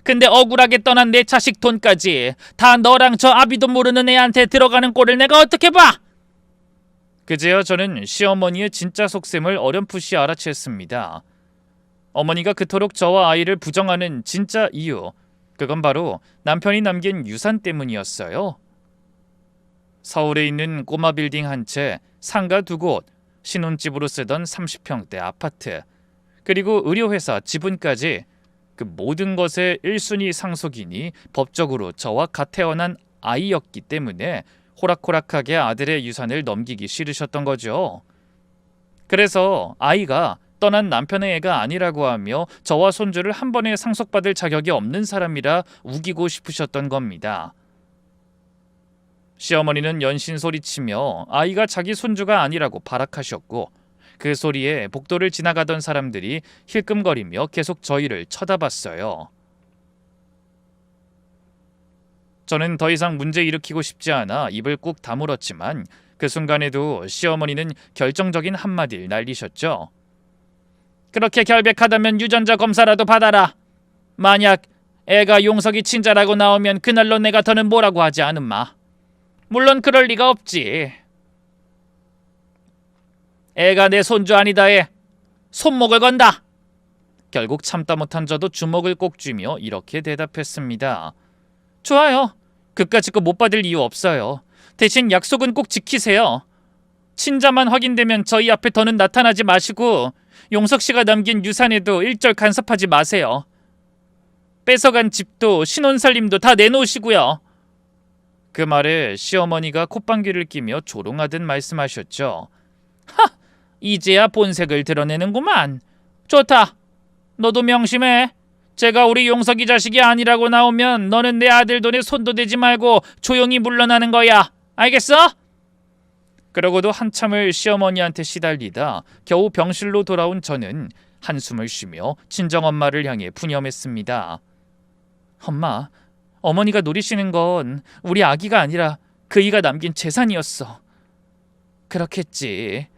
근데 억울하게 떠난 내 자식 돈까지 다 너랑 저 아비도 모르는 애한테 들어가는 꼴을 내가 어떻게 봐? 그제야 저는 시어머니의 진짜 속셈을 어렴풋이 알아챘습니다. 어머니가 그토록 저와 아이를 부정하는 진짜 이유, 그건 바로 남편이 남긴 유산 때문이었어요. 서울에 있는 꼬마 빌딩 한 채, 상가 2곳, 신혼집으로 쓰던 30평대 아파트, 그리고 의료회사 지분까지 그 모든 것의 1순위 상속인이 법적으로 저와 갓 태어난 아이였기 때문에 호락호락하게 아들의 유산을 넘기기 싫으셨던 거죠. 그래서 아이가 떠난 남편의 애가 아니라고 하며 저와 손주를 한 번에 상속받을 자격이 없는 사람이라 우기고 싶으셨던 겁니다. 시어머니는 연신 소리치며 아이가 자기 손주가 아니라고 발악하셨고, 그 소리에 복도를 지나가던 사람들이 힐끔거리며 계속 저희를 쳐다봤어요. 저는 더 이상 문제 일으키고 싶지 않아 입을 꾹 다물었지만 그 순간에도 시어머니는 결정적인 한마디를 날리셨죠. 그렇게 결백하다면 유전자 검사라도 받아라. 만약 애가 용석이 친자라고 나오면 그날로 내가 더는 뭐라고 하지 않음마. 물론 그럴 리가 없지. 애가 내 손주 아니다에 손목을 건다. 결국 참다 못한 저도 주먹을 꼭 쥐며 이렇게 대답했습니다. 좋아요. 그까짓 거 못 받을 이유 없어요. 대신 약속은 꼭 지키세요. 친자만 확인되면 저희 앞에 더는 나타나지 마시고 용석 씨가 남긴 유산에도 일절 간섭하지 마세요. 뺏어간 집도 신혼살림도 다 내놓으시고요. 그 말에 시어머니가 콧방귀를 끼며 조롱하듯 말씀하셨죠. 이제야 본색을 드러내는구만. 좋다. 너도 명심해. 제가 우리 용석이 자식이 아니라고 나오면 너는 내 아들 돈에 손도 대지 말고 조용히 물러나는 거야. 알겠어? 그러고도 한참을 시어머니한테 시달리다 겨우 병실로 돌아온 저는 한숨을 쉬며 친정엄마를 향해 푸념했습니다. 엄마, 어머니가 노리시는 건 우리 아기가 아니라 그이가 남긴 재산이었어. 그렇겠지.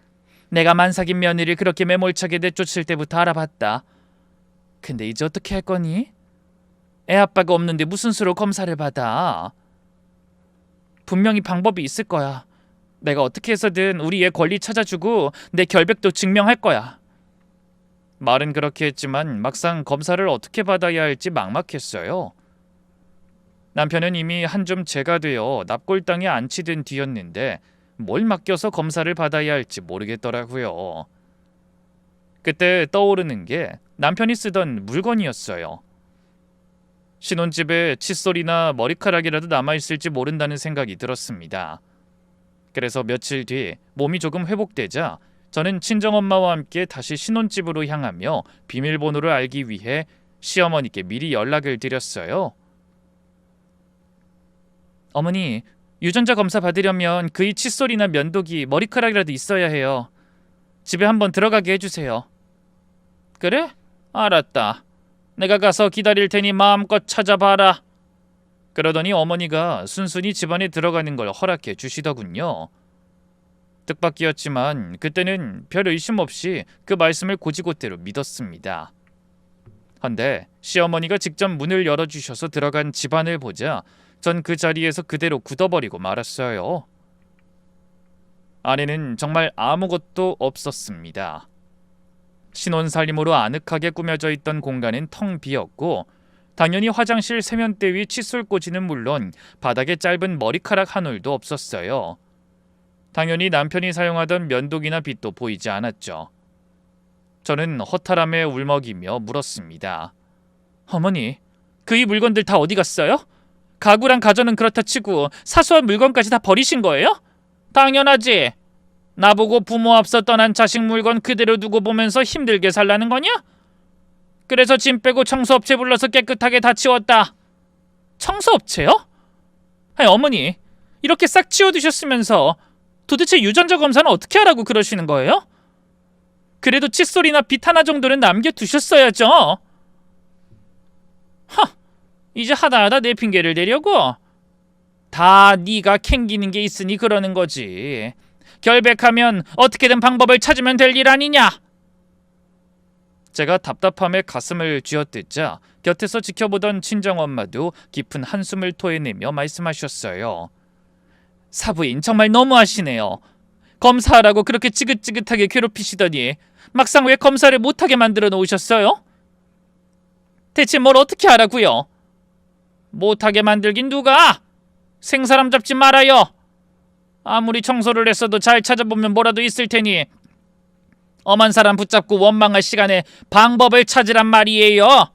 내가 만삭인 며느리를 그렇게 매몰차게 내쫓을 때부터 알아봤다. 근데 이제 어떻게 할 거니? 애 아빠가 없는데 무슨 수로 검사를 받아? 분명히 방법이 있을 거야. 내가 어떻게 해서든 우리 애 권리 찾아주고 내 결백도 증명할 거야. 말은 그렇게 했지만 막상 검사를 어떻게 받아야 할지 막막했어요. 남편은 이미 한 좀 재가 되어 납골당에 안치된 뒤였는데 뭘 맡겨서 검사를 받아야 할지 모르겠더라고요. 그때 떠오르는 게 남편이 쓰던 물건이었어요. 신혼집에 칫솔이나 머리카락이라도 남아있을지 모른다는 생각이 들었습니다. 그래서 며칠 뒤 몸이 조금 회복되자 저는 친정엄마와 함께 다시 신혼집으로 향하며 비밀번호를 알기 위해 시어머니께 미리 연락을 드렸어요. 어머니, 유전자 검사 받으려면 그이 칫솔이나 면도기, 머리카락이라도 있어야 해요. 집에 한번 들어가게 해주세요. 그래? 알았다. 내가 가서 기다릴 테니 마음껏 찾아봐라. 그러더니 어머니가 순순히 집안에 들어가는 걸 허락해 주시더군요. 뜻밖이었지만 그때는 별 의심 없이 그 말씀을 고지고대로 믿었습니다. 헌데 시어머니가 직접 문을 열어주셔서 들어간 집안을 보자 전 그 자리에서 그대로 굳어버리고 말았어요. 안에는 정말 아무것도 없었습니다. 신혼살림으로 아늑하게 꾸며져 있던 공간은 텅 비었고 당연히 화장실 세면대 위 칫솔 꽂이는 물론 바닥에 짧은 머리카락 한 올도 없었어요. 당연히 남편이 사용하던 면도기나 빗도 보이지 않았죠. 저는 허탈함에 울먹이며 물었습니다. 어머니, 그이 물건들 다 어디 갔어요? 가구랑 가전은 그렇다 치고 사소한 물건까지 다 버리신 거예요? 당연하지. 나보고 부모 앞서 떠난 자식 물건 그대로 두고 보면서 힘들게 살라는 거냐? 그래서 짐 빼고 청소업체 불러서 깨끗하게 다 치웠다. 청소업체요? 아니, 어머니, 이렇게 싹 치워두셨으면서 도대체 유전자 검사는 어떻게 하라고 그러시는 거예요? 그래도 칫솔이나 빗 하나 정도는 남겨두셨어야죠. 이제 하다하다 내 핑계를 대려고? 다 네가 캥기는 게 있으니 그러는 거지. 결백하면 어떻게든 방법을 찾으면 될 일 아니냐? 제가 답답함에 가슴을 쥐어뜯자 곁에서 지켜보던 친정엄마도 깊은 한숨을 토해내며 말씀하셨어요. 사부인 정말 너무하시네요. 검사하라고 그렇게 찌긋찌긋하게 괴롭히시더니 막상 왜 검사를 못하게 만들어 놓으셨어요? 대체 뭘 어떻게 하라고요? 못하게 만들긴 누가? 생사람 잡지 말아요. 아무리 청소를 했어도 잘 찾아보면 뭐라도 있을 테니 엄한 사람 붙잡고 원망할 시간에 방법을 찾으란 말이에요.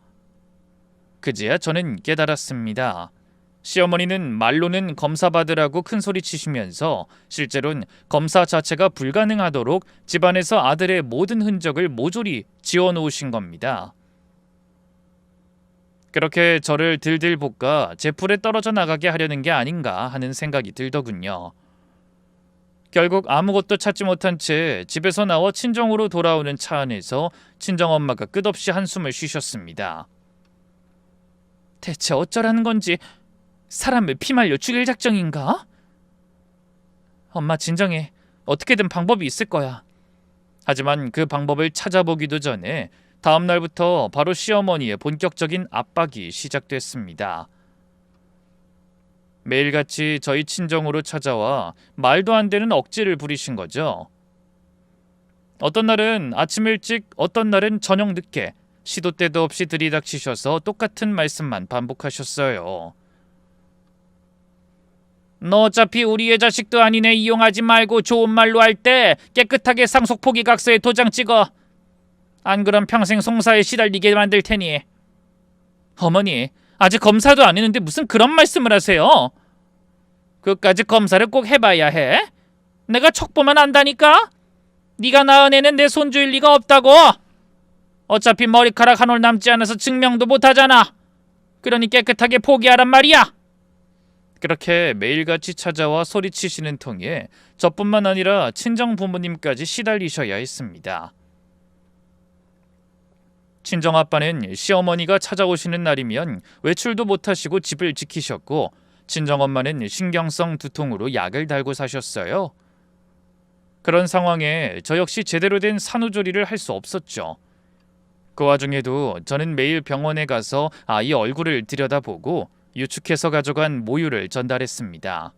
그제야 저는 깨달았습니다. 시어머니는 말로는 검사 받으라고 큰소리 치시면서 실제로는 검사 자체가 불가능하도록 집안에서 아들의 모든 흔적을 모조리 지워놓으신 겁니다. 그렇게 저를 들들 볶아 제풀에 떨어져 나가게 하려는 게 아닌가 하는 생각이 들더군요. 결국 아무것도 찾지 못한 채 집에서 나와 친정으로 돌아오는 차 안에서 친정엄마가 끝없이 한숨을 쉬셨습니다. 대체 어쩌라는 건지 사람을 피말려 죽일 작정인가? 엄마 진정해. 어떻게든 방법이 있을 거야. 하지만 그 방법을 찾아보기도 전에 다음 날부터 바로 시어머니의 본격적인 압박이 시작됐습니다. 매일같이 저희 친정으로 찾아와 말도 안 되는 억지를 부리신 거죠. 어떤 날은 아침 일찍, 어떤 날은 저녁 늦게 시도 때도 없이 들이닥치셔서 똑같은 말씀만 반복하셨어요. 너 어차피 우리의 자식도 아니네. 이용하지 말고 좋은 말로 할 때 깨끗하게 상속 포기각서에 도장 찍어. 안 그럼 평생 송사에 시달리게 만들 테니. 어머니, 아직 검사도 안 했는데 무슨 그런 말씀을 하세요? 그까지 검사를 꼭 해봐야 해? 내가 척 보면 안다니까? 네가 낳은 애는 내 손주일 리가 없다고. 어차피 머리카락 한 올 남지 않아서 증명도 못하잖아. 그러니 깨끗하게 포기하란 말이야. 그렇게 매일같이 찾아와 소리치시는 통에 저뿐만 아니라 친정 부모님까지 시달리셔야 했습니다. 친정아빠는 시어머니가 찾아오시는 날이면 외출도 못하시고 집을 지키셨고, 친정엄마는 신경성 두통으로 약을 달고 사셨어요. 그런 상황에 저 역시 제대로 된 산후조리를 할 수 없었죠. 그 와중에도 저는 매일 병원에 가서 아이 얼굴을 들여다보고 유축해서 가져간 모유를 전달했습니다.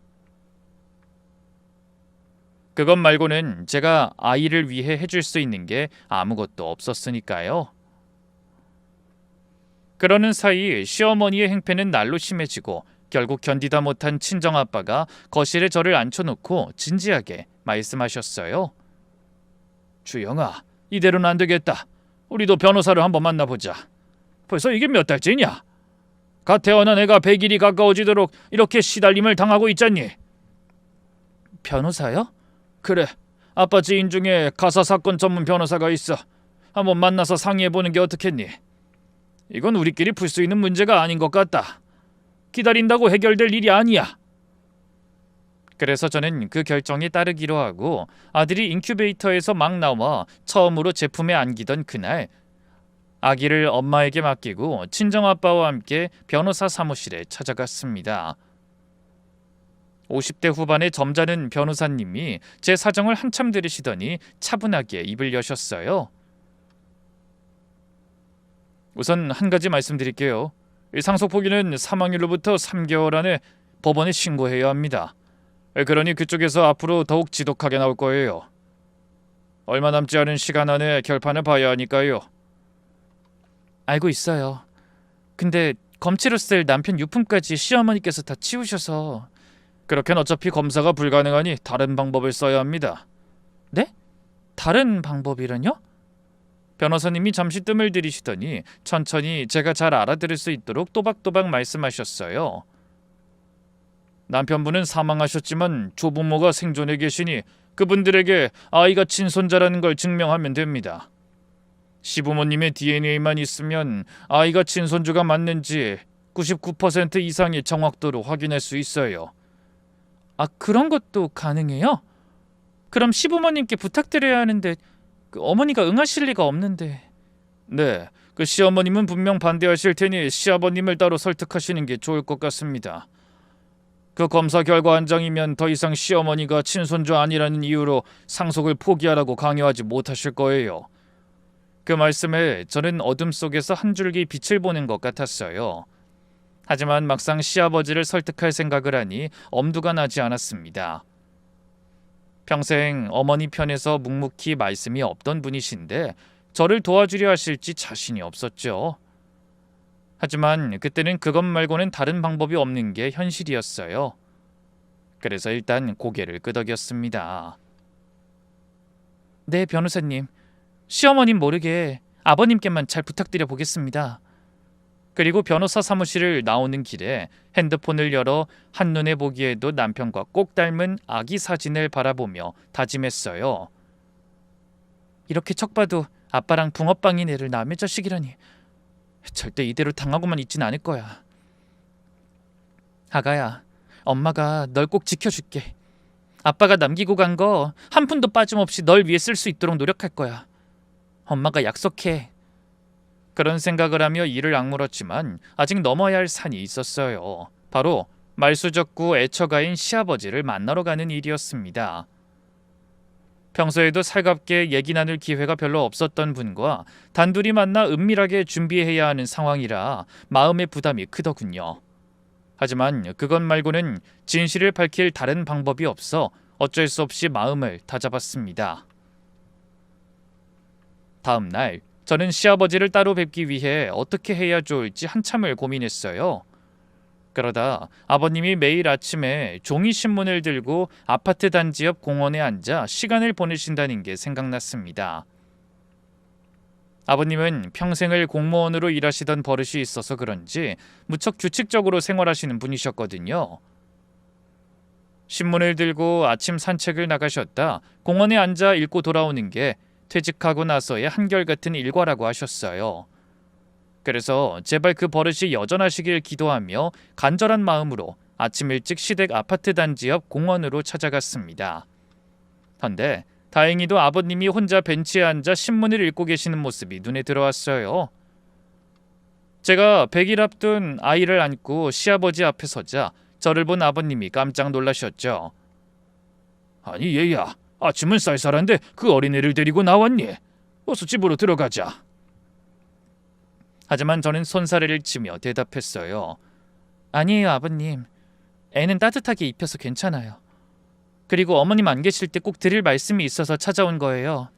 그것 말고는 제가 아이를 위해 해줄 수 있는 게 아무것도 없었으니까요. 그러는 사이 시어머니의 행패는 날로 심해지고 결국 견디다 못한 친정아빠가 거실에 저를 앉혀놓고 진지하게 말씀하셨어요. 주영아, 이대로는 안 되겠다. 우리도 변호사를 한번 만나보자. 벌써 이게 몇 달째냐? 갓 태어난 애가 100일이 가까워지도록 이렇게 시달림을 당하고 있잖니. 변호사요? 그래, 아빠 지인 중에 가사사건 전문 변호사가 있어. 한번 만나서 상의해보는 게 어떻겠니? 이건 우리끼리 풀 수 있는 문제가 아닌 것 같다. 기다린다고 해결될 일이 아니야. 그래서 저는 그 결정에 따르기로 하고 아들이 인큐베이터에서 막 나와 처음으로 제품에 안기던 그날, 아기를 엄마에게 맡기고 친정아빠와 함께 변호사 사무실에 찾아갔습니다. 50대 후반의 점잖은 변호사님이 제 사정을 한참 들으시더니 차분하게 입을 여셨어요. 우선 한 가지 말씀드릴게요. 상속 포기는 사망일로부터 3개월 안에 법원에 신고해야 합니다. 그러니 그쪽에서 앞으로 더욱 지독하게 나올 거예요. 얼마 남지 않은 시간 안에 결판을 봐야 하니까요. 알고 있어요. 근데 검체로 쓸 남편 유품까지 시어머니께서 다 치우셔서. 그렇게는 어차피 검사가 불가능하니 다른 방법을 써야 합니다. 네? 다른 방법이라뇨? 변호사님이 잠시 뜸을 들이시더니 천천히 제가 잘 알아들을 수 있도록 또박또박 말씀하셨어요. 남편분은 사망하셨지만 조부모가 생존해 계시니 그분들에게 아이가 친손자라는 걸 증명하면 됩니다. 시부모님의 DNA만 있으면 아이가 친손주가 맞는지 99% 이상의 정확도로 확인할 수 있어요. 아, 그런 것도 가능해요? 그럼 시부모님께 부탁드려야 하는데 그 어머니가 응하실 리가 없는데. 네, 그 시어머님은 분명 반대하실 테니 시아버님을 따로 설득하시는 게 좋을 것 같습니다. 그 검사 결과 안장이면 더 이상 시어머니가 친손주 아니라는 이유로 상속을 포기하라고 강요하지 못하실 거예요. 그 말씀에 저는 어둠 속에서 한 줄기 빛을 보는 것 같았어요. 하지만 막상 시아버지를 설득할 생각을 하니 엄두가 나지 않았습니다. 평생 어머니 편에서 묵묵히 말씀이 없던 분이신데 저를 도와주려 하실지 자신이 없었죠. 하지만 그때는 그것 말고는 다른 방법이 없는 게 현실이었어요. 그래서 일단 고개를 끄덕였습니다. 네, 변호사님. 시어머님 모르게 아버님께만 잘 부탁드려 보겠습니다. 그리고 변호사 사무실을 나오는 길에 핸드폰을 열어 한눈에 보기에도 남편과 꼭 닮은 아기 사진을 바라보며 다짐했어요. 이렇게 척 봐도 아빠랑 붕어빵인 애를 남의 자식이라니. 절대 이대로 당하고만 있진 않을 거야. 아가야, 엄마가 널 꼭 지켜줄게. 아빠가 남기고 간 거 한 푼도 빠짐없이 널 위해 쓸 수 있도록 노력할 거야. 엄마가 약속해. 그런 생각을 하며 이를 악물었지만 아직 넘어야 할 산이 있었어요. 바로 말수적고 애처가인 시아버지를 만나러 가는 일이었습니다. 평소에도 살갑게 얘기 나눌 기회가 별로 없었던 분과 단둘이 만나 은밀하게 준비해야 하는 상황이라 마음의 부담이 크더군요. 하지만 그것 말고는 진실을 밝힐 다른 방법이 없어 어쩔 수 없이 마음을 다잡았습니다. 다음 날 저는 시아버지를 따로 뵙기 위해 어떻게 해야 좋을지 한참을 고민했어요. 그러다 아버님이 매일 아침에 종이 신문을 들고 아파트 단지 옆 공원에 앉아 시간을 보내신다는 게 생각났습니다. 아버님은 평생을 공무원으로 일하시던 버릇이 있어서 그런지 무척 규칙적으로 생활하시는 분이셨거든요. 신문을 들고 아침 산책을 나가셨다 공원에 앉아 읽고 돌아오는 게 퇴직하고 나서의 한결같은 일과라고 하셨어요. 그래서 제발 그 버릇이 여전하시길 기도하며 간절한 마음으로 아침 일찍 시댁 아파트 단지 옆 공원으로 찾아갔습니다. 헌데 다행히도 아버님이 혼자 벤치에 앉아 신문을 읽고 계시는 모습이 눈에 들어왔어요. 제가 100일 앞둔 아이를 안고 시아버지 앞에 서자 저를 본 아버님이 깜짝 놀라셨죠. 아니 얘야, 아침은 쌀쌀한데 그 어린애를 데리고 나왔니? 어서 집으로 들어가자. 하지만 저는 손사래를 치며 대답했어요. 아니에요, 아버님. 애는 따뜻하게 입혀서 괜찮아요. 그리고 어머님 안 계실 때 꼭 드릴 말씀이 있어서 찾아온 거예요.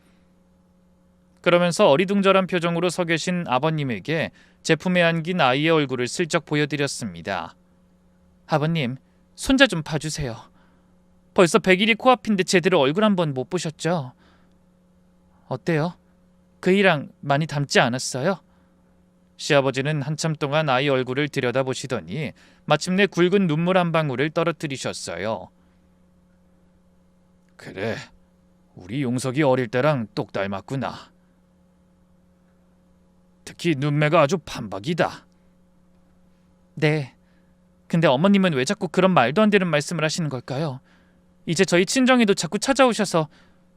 그러면서 어리둥절한 표정으로 서 계신 아버님에게 제품에 안긴 아이의 얼굴을 슬쩍 보여드렸습니다. 아버님, 손자 좀 봐주세요. 벌써 100일이 코앞인데 제대로 얼굴 한번 못 보셨죠? 어때요? 그이랑 많이 닮지 않았어요? 시아버지는 한참 동안 아이 얼굴을 들여다보시더니 마침내 굵은 눈물 한 방울을 떨어뜨리셨어요. 그래, 우리 용석이 어릴 때랑 똑 닮았구나. 특히 눈매가 아주 판박이다. 네, 근데 어머님은 왜 자꾸 그런 말도 안 되는 말씀을 하시는 걸까요? 이제 저희 친정에도 자꾸 찾아오셔서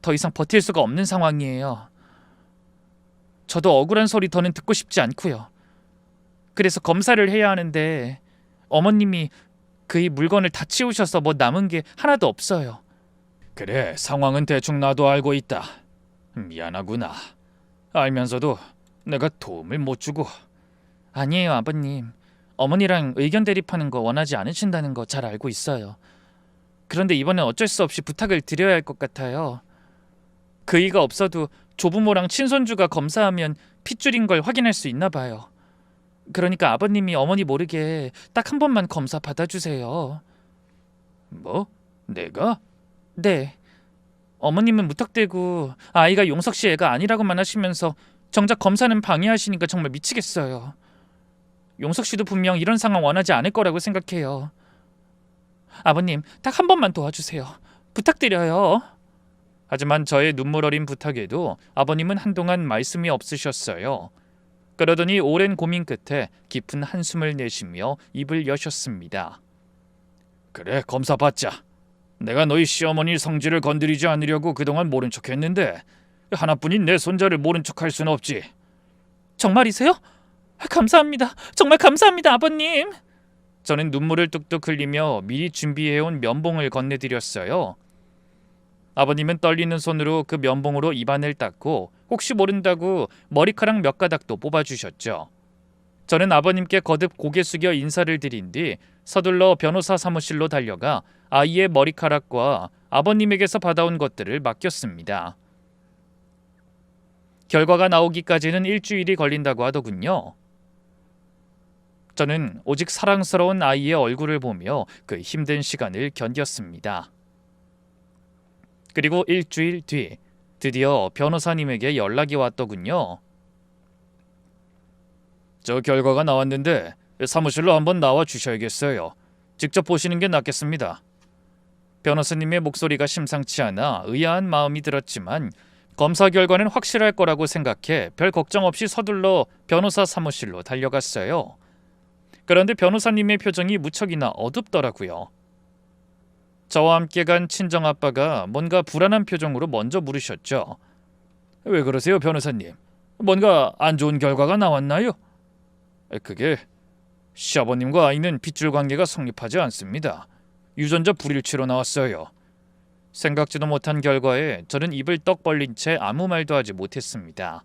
더 이상 버틸 수가 없는 상황이에요. 저도 억울한 소리 더는 듣고 싶지 않고요. 그래서 검사를 해야 하는데 어머님이 그이 물건을 다 치우셔서 뭐 남은 게 하나도 없어요. 그래, 상황은 대충 나도 알고 있다. 미안하구나. 알면서도 내가 도움을 못 주고. 아니에요, 아버님. 어머니랑 의견 대립하는 거 원하지 않으신다는 거 잘 알고 있어요. 그런데 이번엔 어쩔 수 없이 부탁을 드려야 할 것 같아요. 그이가 없어도 조부모랑 친손주가 검사하면 핏줄인 걸 확인할 수 있나 봐요. 그러니까 아버님이 어머니 모르게 딱 한 번만 검사 받아주세요. 뭐? 내가? 네. 어머님은 무턱대고 아이가 용석 씨 애가 아니라고만 하시면서 정작 검사는 방해하시니까 정말 미치겠어요. 용석 씨도 분명 이런 상황 원하지 않을 거라고 생각해요. 아버님, 딱 한 번만 도와주세요. 부탁드려요. 하지만 저의 눈물 어린 부탁에도 아버님은 한동안 말씀이 없으셨어요. 그러더니 오랜 고민 끝에 깊은 한숨을 내쉬며 입을 여셨습니다. 그래, 검사 받자. 내가 너희 시어머니 성질을 건드리지 않으려고 그동안 모른 척했는데 하나뿐인 내 손자를 모른 척할 수는 없지. 정말이세요? 감사합니다. 정말 감사합니다, 아버님. 저는 눈물을 뚝뚝 흘리며 미리 준비해온 면봉을 건네드렸어요. 아버님은 떨리는 손으로 그 면봉으로 입안을 닦고 혹시 모른다고 머리카락 몇 가닥도 뽑아주셨죠. 저는 아버님께 거듭 고개 숙여 인사를 드린 뒤 서둘러 변호사 사무실로 달려가 아이의 머리카락과 아버님에게서 받아온 것들을 맡겼습니다. 결과가 나오기까지는 일주일이 걸린다고 하더군요. 저는 오직 사랑스러운 아이의 얼굴을 보며 그 힘든 시간을 견뎠습니다. 그리고 일주일 뒤 드디어 변호사님에게 연락이 왔더군요. 저 결과가 나왔는데 사무실로 한번 나와 주셔야겠어요. 직접 보시는 게 낫겠습니다. 변호사님의 목소리가 심상치 않아 의아한 마음이 들었지만 검사 결과는 확실할 거라고 생각해 별 걱정 없이 서둘러 변호사 사무실로 달려갔어요. 그런데 변호사님의 표정이 무척이나 어둡더라고요. 저와 함께 간 친정아빠가 뭔가 불안한 표정으로 먼저 물으셨죠. 왜 그러세요, 변호사님? 뭔가 안 좋은 결과가 나왔나요? 그게 시아버님과 아이는 핏줄 관계가 성립하지 않습니다. 유전자 불일치로 나왔어요. 생각지도 못한 결과에 저는 입을 떡 벌린 채 아무 말도 하지 못했습니다.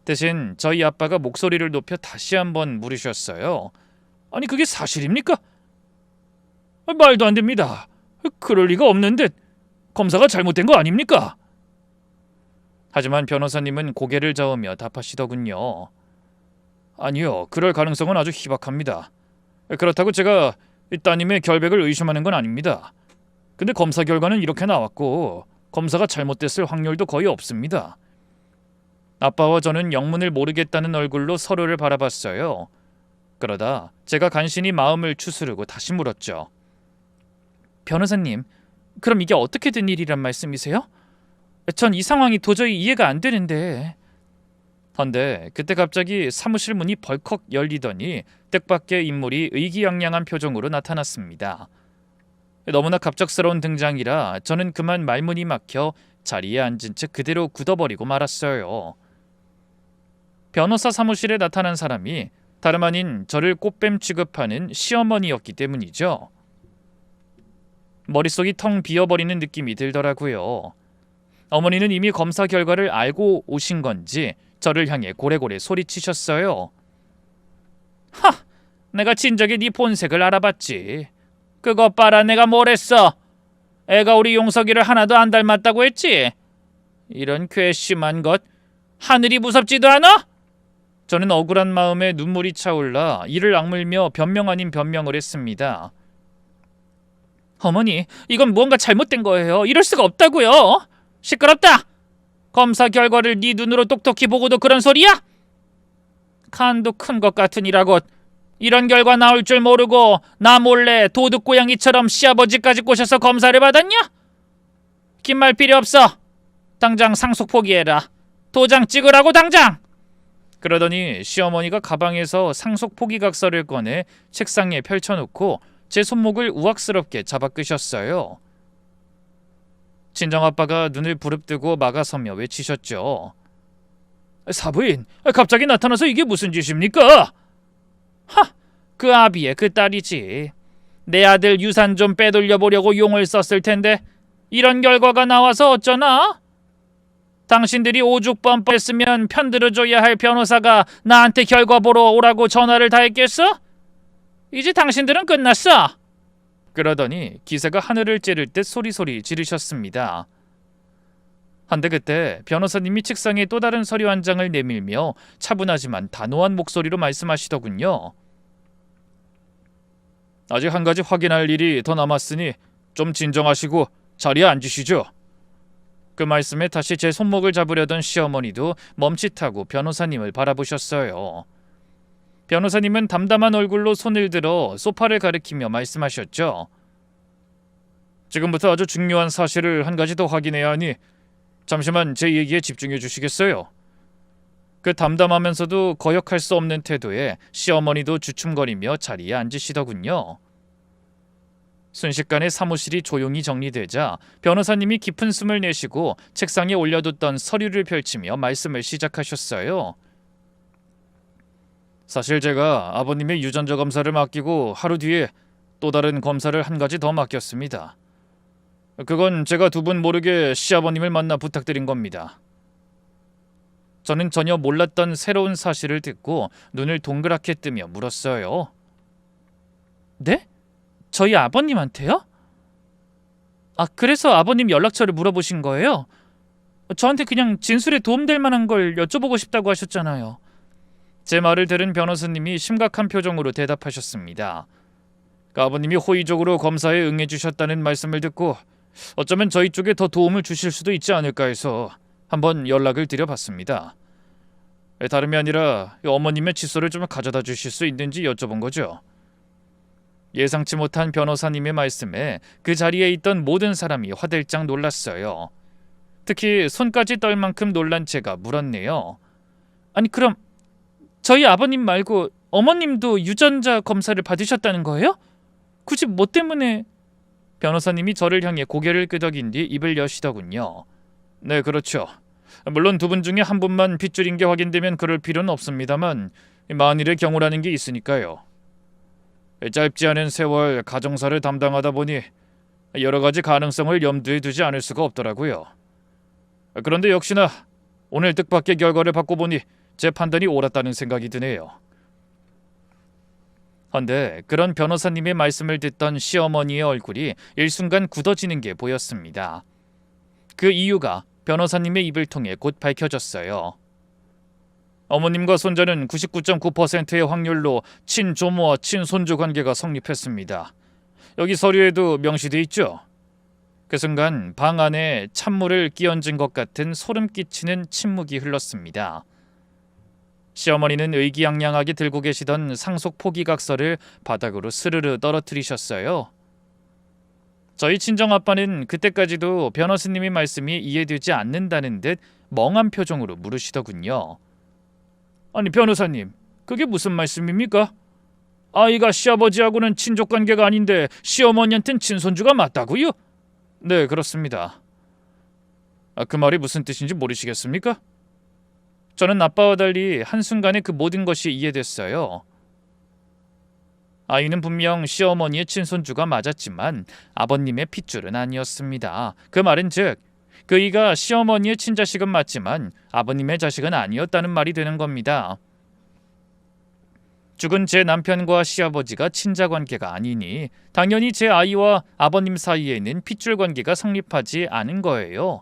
대신 저희 아빠가 목소리를 높여 다시 한번 물으셨어요. 아니 그게 사실입니까? 말도 안 됩니다. 그럴 리가 없는데 검사가 잘못된 거 아닙니까? 하지만 변호사님은 고개를 저으며 답하시더군요. 아니요, 그럴 가능성은 아주 희박합니다. 그렇다고 제가 따님의 결백을 의심하는 건 아닙니다. 근데 검사 결과는 이렇게 나왔고 검사가 잘못됐을 확률도 거의 없습니다. 아빠와 저는 영문을 모르겠다는 얼굴로 서로를 바라봤어요. 그러다 제가 간신히 마음을 추스르고 다시 물었죠. 변호사님, 그럼 이게 어떻게 된 일이란 말씀이세요? 전 이 상황이 도저히 이해가 안 되는데. 헌데 그때 갑자기 사무실 문이 벌컥 열리더니 뜻밖의 인물이 의기양양한 표정으로 나타났습니다. 너무나 갑작스러운 등장이라 저는 그만 말문이 막혀 자리에 앉은 채 그대로 굳어버리고 말았어요. 변호사 사무실에 나타난 사람이 다름 아닌 저를 꽃뱀 취급하는 시어머니였기 때문이죠. 머릿속이 텅 비어버리는 느낌이 들더라고요. 어머니는 이미 검사 결과를 알고 오신 건지 저를 향해 고래고래 소리치셨어요. 하! 내가 진작에 네 본색을 알아봤지. 그것 봐라, 내가 뭘 했어. 애가 우리 용석이를 하나도 안 닮았다고 했지. 이런 괘씸한 것, 하늘이 무섭지도 않아? 저는 억울한 마음에 눈물이 차올라 이를 악물며 변명 아닌 변명을 했습니다. 어머니, 이건 무언가 잘못된 거예요. 이럴 수가 없다고요. 시끄럽다. 검사 결과를 네 눈으로 똑똑히 보고도 그런 소리야? 간도 큰 것 같으니라고. 이런 결과 나올 줄 모르고 나 몰래 도둑고양이처럼 시아버지까지 꼬셔서 검사를 받았냐? 긴 말 필요 없어. 당장 상속 포기해라. 도장 찍으라고 당장. 그러더니 시어머니가 가방에서 상속 포기각서를 꺼내 책상에 펼쳐놓고 제 손목을 우악스럽게 잡아 끄셨어요. 친정아빠가 눈을 부릅뜨고 막아서며 외치셨죠. 사부인, 갑자기 나타나서 이게 무슨 짓입니까? 하! 그 아비의 그 딸이지. 내 아들 유산 좀 빼돌려보려고 용을 썼을 텐데 이런 결과가 나와서 어쩌나? 당신들이 오죽 뻔뻔했으면 편들어줘야 할 변호사가 나한테 결과 보러 오라고 전화를 다 했겠어? 이제 당신들은 끝났어. 그러더니 기세가 하늘을 찌를 듯 소리소리 지르셨습니다. 한데 그때 변호사님이 책상에 또 다른 서류 한 장을 내밀며 차분하지만 단호한 목소리로 말씀하시더군요. 아직 한 가지 확인할 일이 더 남았으니 좀 진정하시고 자리에 앉으시죠. 그 말씀에 다시 제 손목을 잡으려던 시어머니도 멈칫하고 변호사님을 바라보셨어요. 변호사님은 담담한 얼굴로 손을 들어 소파를 가리키며 말씀하셨죠. 지금부터 아주 중요한 사실을 한 가지 더 확인해야 하니 잠시만 제 얘기에 집중해 주시겠어요? 그 담담하면서도 거역할 수 없는 태도에 시어머니도 주춤거리며 자리에 앉으시더군요. 순식간에 사무실이 조용히 정리되자 변호사님이 깊은 숨을 내쉬고 책상에 올려뒀던 서류를 펼치며 말씀을 시작하셨어요. 사실 제가 아버님의 유전자 검사를 맡기고 하루 뒤에 또 다른 검사를 한 가지 더 맡겼습니다. 그건 제가 두 분 모르게 시아버님을 만나 부탁드린 겁니다. 저는 전혀 몰랐던 새로운 사실을 듣고 눈을 동그랗게 뜨며 물었어요. 네? 저희 아버님한테요? 아, 그래서 아버님 연락처를 물어보신 거예요? 저한테 그냥 진술에 도움될 만한 걸 여쭤보고 싶다고 하셨잖아요. 제 말을 들은 변호사님이 심각한 표정으로 대답하셨습니다. 아버님이 호의적으로 검사에 응해주셨다는 말씀을 듣고 어쩌면 저희 쪽에 더 도움을 주실 수도 있지 않을까 해서 한번 연락을 드려봤습니다. 다름이 아니라 어머님의 칫솔을 좀 가져다 주실 수 있는지 여쭤본 거죠. 예상치 못한 변호사님의 말씀에 그 자리에 있던 모든 사람이 화들짝 놀랐어요. 특히 손까지 떨 만큼 놀란 제가 물었네요. 아니, 그럼 저희 아버님 말고 어머님도 유전자 검사를 받으셨다는 거예요? 굳이 뭐 때문에? 변호사님이 저를 향해 고개를 끄덕인 뒤 입을 여시더군요. 네, 그렇죠. 물론 두 분 중에 한 분만 핏줄인 게 확인되면 그럴 필요는 없습니다만 만일의 경우라는 게 있으니까요. 짧지 않은 세월 가정사를 담당하다 보니 여러 가지 가능성을 염두에 두지 않을 수가 없더라고요. 그런데 역시나 오늘 뜻밖의 결과를 받고 보니 제 판단이 옳았다는 생각이 드네요. 헌데 그런 변호사님의 말씀을 듣던 시어머니의 얼굴이 일순간 굳어지는 게 보였습니다. 그 이유가 변호사님의 입을 통해 곧 밝혀졌어요. 어머님과 손자는 99.9%의 확률로 친조모와 친손주 관계가 성립했습니다. 여기 서류에도 명시돼 있죠. 그 순간 방 안에 찬물을 끼얹은 것 같은 소름 끼치는 침묵이 흘렀습니다. 시어머니는 의기양양하게 들고 계시던 상속 포기각서를 바닥으로 스르르 떨어뜨리셨어요. 저희 친정아빠는 그때까지도 변호사님의 말씀이 이해되지 않는다는 듯 멍한 표정으로 물으시더군요. 아니 변호사님, 그게 무슨 말씀입니까? 아이가 시아버지하고는 친족관계가 아닌데 시어머니한텐 친손주가 맞다고요? 네, 그렇습니다. 그 말이 무슨 뜻인지 모르시겠습니까? 저는 아빠와 달리 한순간에 그 모든 것이 이해됐어요. 아이는 분명 시어머니의 친손주가 맞았지만 아버님의 핏줄은 아니었습니다. 그 말은 즉 그이가 시어머니의 친자식은 맞지만 아버님의 자식은 아니었다는 말이 되는 겁니다. 죽은 제 남편과 시아버지가 친자관계가 아니니 당연히 제 아이와 아버님 사이에는 핏줄 관계가 성립하지 않은 거예요.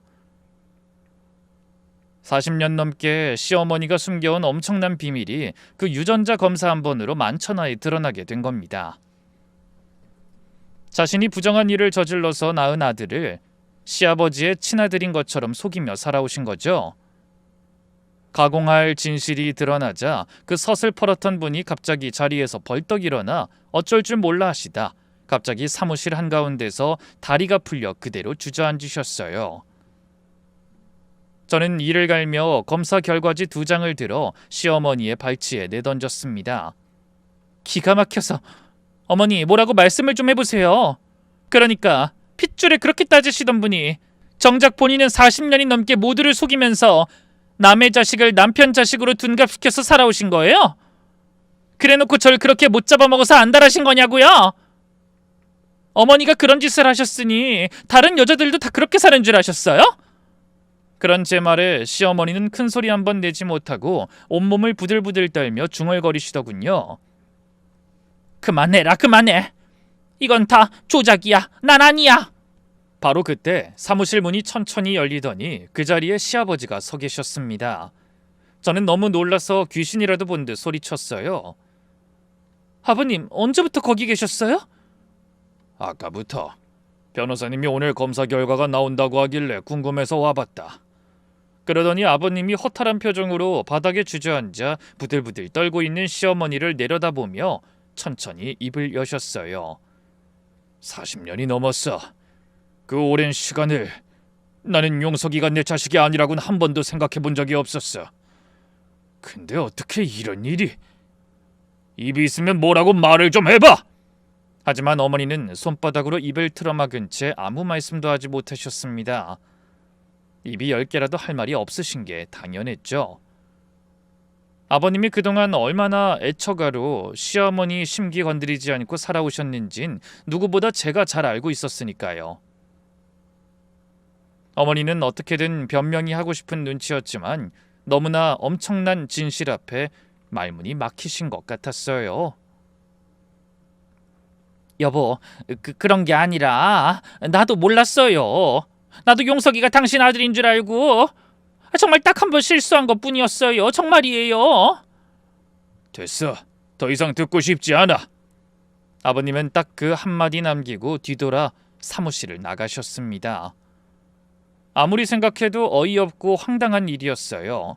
40년 넘게 시어머니가 숨겨온 엄청난 비밀이 그 유전자 검사 한 번으로 만천하에 드러나게 된 겁니다. 자신이 부정한 일을 저질러서 낳은 아들을 시아버지의 친아들인 것처럼 속이며 살아오신 거죠. 가공할 진실이 드러나자 그 서슬퍼렇던 분이 갑자기 자리에서 벌떡 일어나 어쩔 줄 몰라 하시다 갑자기 사무실 한가운데서 다리가 풀려 그대로 주저앉으셨어요. 저는 이를 갈며 검사 결과지 2장을 들어 시어머니의 발치에 내던졌습니다. 기가 막혀서 어머니 뭐라고 말씀을 좀 해보세요. 그러니까 핏줄에 그렇게 따지시던 분이 정작 본인은 40년이 넘게 모두를 속이면서 남의 자식을 남편 자식으로 둔갑시켜서 살아오신 거예요? 그래놓고 절 그렇게 못 잡아먹어서 안달하신 거냐고요? 어머니가 그런 짓을 하셨으니 다른 여자들도 다 그렇게 사는 줄 아셨어요? 그런 제 말에 시어머니는 큰 소리 한 번 내지 못하고 온몸을 부들부들 떨며 중얼거리시더군요. 그만해라, 그만해. 이건 다 조작이야. 난 아니야. 바로 그때 사무실 문이 천천히 열리더니 그 자리에 시아버지가 서 계셨습니다. 저는 너무 놀라서 귀신이라도 본 듯 소리쳤어요. 아버님, 언제부터 거기 계셨어요? 아까부터. 변호사님이 오늘 검사 결과가 나온다고 하길래 궁금해서 와봤다. 그러더니 아버님이 허탈한 표정으로 바닥에 주저앉아 부들부들 떨고 있는 시어머니를 내려다보며 천천히 입을 여셨어요. 40년이 넘었어. 그 오랜 시간을 나는 용석이가 내 자식이 아니라고는 한 번도 생각해 본 적이 없었어. 근데 어떻게 이런 일이? 입이 있으면 뭐라고 말을 좀 해봐! 하지만 어머니는 손바닥으로 입을 틀어막은 채 아무 말씀도 하지 못하셨습니다. 입이 10개라도 할 말이 없으신 게 당연했죠. 아버님이 그동안 얼마나 애처가로 시어머니 심기 건드리지 않고 살아오셨는진 누구보다 제가 잘 알고 있었으니까요. 어머니는 어떻게든 변명이 하고 싶은 눈치였지만 너무나 엄청난 진실 앞에 말문이 막히신 것 같았어요. 여보, 그런 게 아니라 나도 몰랐어요. 나도 용석이가 당신 아들인 줄 알고 정말 딱 한 번 실수한 것뿐이었어요. 정말이에요. 됐어. 더 이상 듣고 싶지 않아. 아버님은 딱 그 한마디 남기고 뒤돌아 사무실을 나가셨습니다. 아무리 생각해도 어이없고 황당한 일이었어요.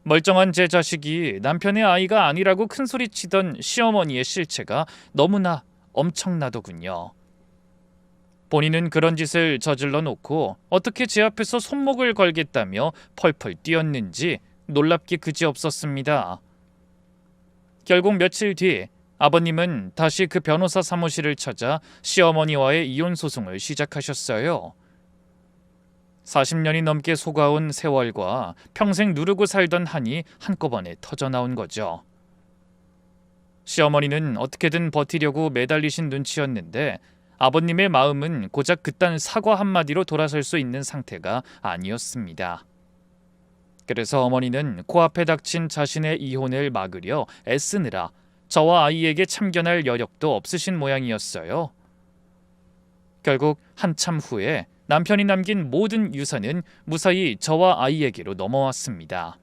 멀쩡한 제 자식이 남편의 아이가 아니라고 큰소리치던 시어머니의 실체가 너무나 엄청나더군요. 본인은 그런 짓을 저질러 놓고 어떻게 제 앞에서 손목을 걸겠다며 펄펄 뛰었는지 놀랍기 그지없었습니다. 결국 며칠 뒤 아버님은 다시 그 변호사 사무실을 찾아 시어머니와의 이혼 소송을 시작하셨어요. 40년이 넘게 속아온 세월과 평생 누르고 살던 한이 한꺼번에 터져나온 거죠. 시어머니는 어떻게든 버티려고 매달리신 눈치였는데 아버님의 마음은 고작 그딴 사과 한마디로 돌아설 수 있는 상태가 아니었습니다. 그래서 어머니는 코앞에 닥친 자신의 이혼을 막으려 애쓰느라 저와 아이에게 참견할 여력도 없으신 모양이었어요. 결국 한참 후에 남편이 남긴 모든 유산은 무사히 저와 아이에게로 넘어왔습니다.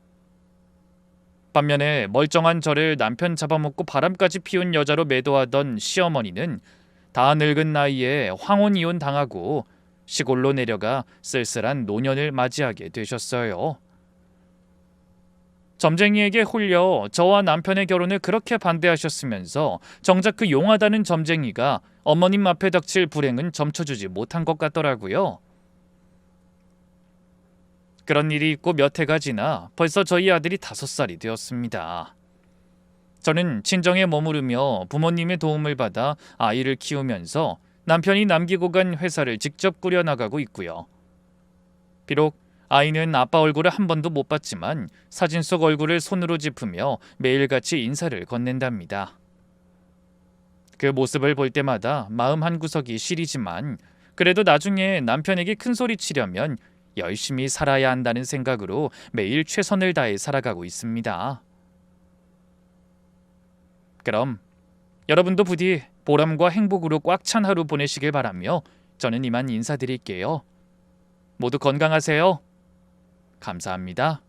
반면에 멀쩡한 저를 남편 잡아먹고 바람까지 피운 여자로 매도하던 시어머니는 다 늙은 나이에 황혼 이혼 당하고 시골로 내려가 쓸쓸한 노년을 맞이하게 되셨어요. 점쟁이에게 홀려 저와 남편의 결혼을 그렇게 반대하셨으면서 정작 그 용하다는 점쟁이가 어머님 앞에 닥칠 불행은 점쳐주지 못한 것 같더라고요. 그런 일이 있고 몇 해가 지나 벌써 저희 아들이 5살이 되었습니다. 저는 친정에 머무르며 부모님의 도움을 받아 아이를 키우면서 남편이 남기고 간 회사를 직접 꾸려나가고 있고요. 비록 아이는 아빠 얼굴을 한 번도 못 봤지만 사진 속 얼굴을 손으로 짚으며 매일같이 인사를 건넨답니다. 그 모습을 볼 때마다 마음 한구석이 시리지만 그래도 나중에 남편에게 큰소리 치려면 열심히 살아야 한다는 생각으로 매일 최선을 다해 살아가고 있습니다. 그럼 여러분도 부디 보람과 행복으로 꽉 찬 하루 보내시길 바라며 저는 이만 인사드릴게요. 모두 건강하세요. 감사합니다.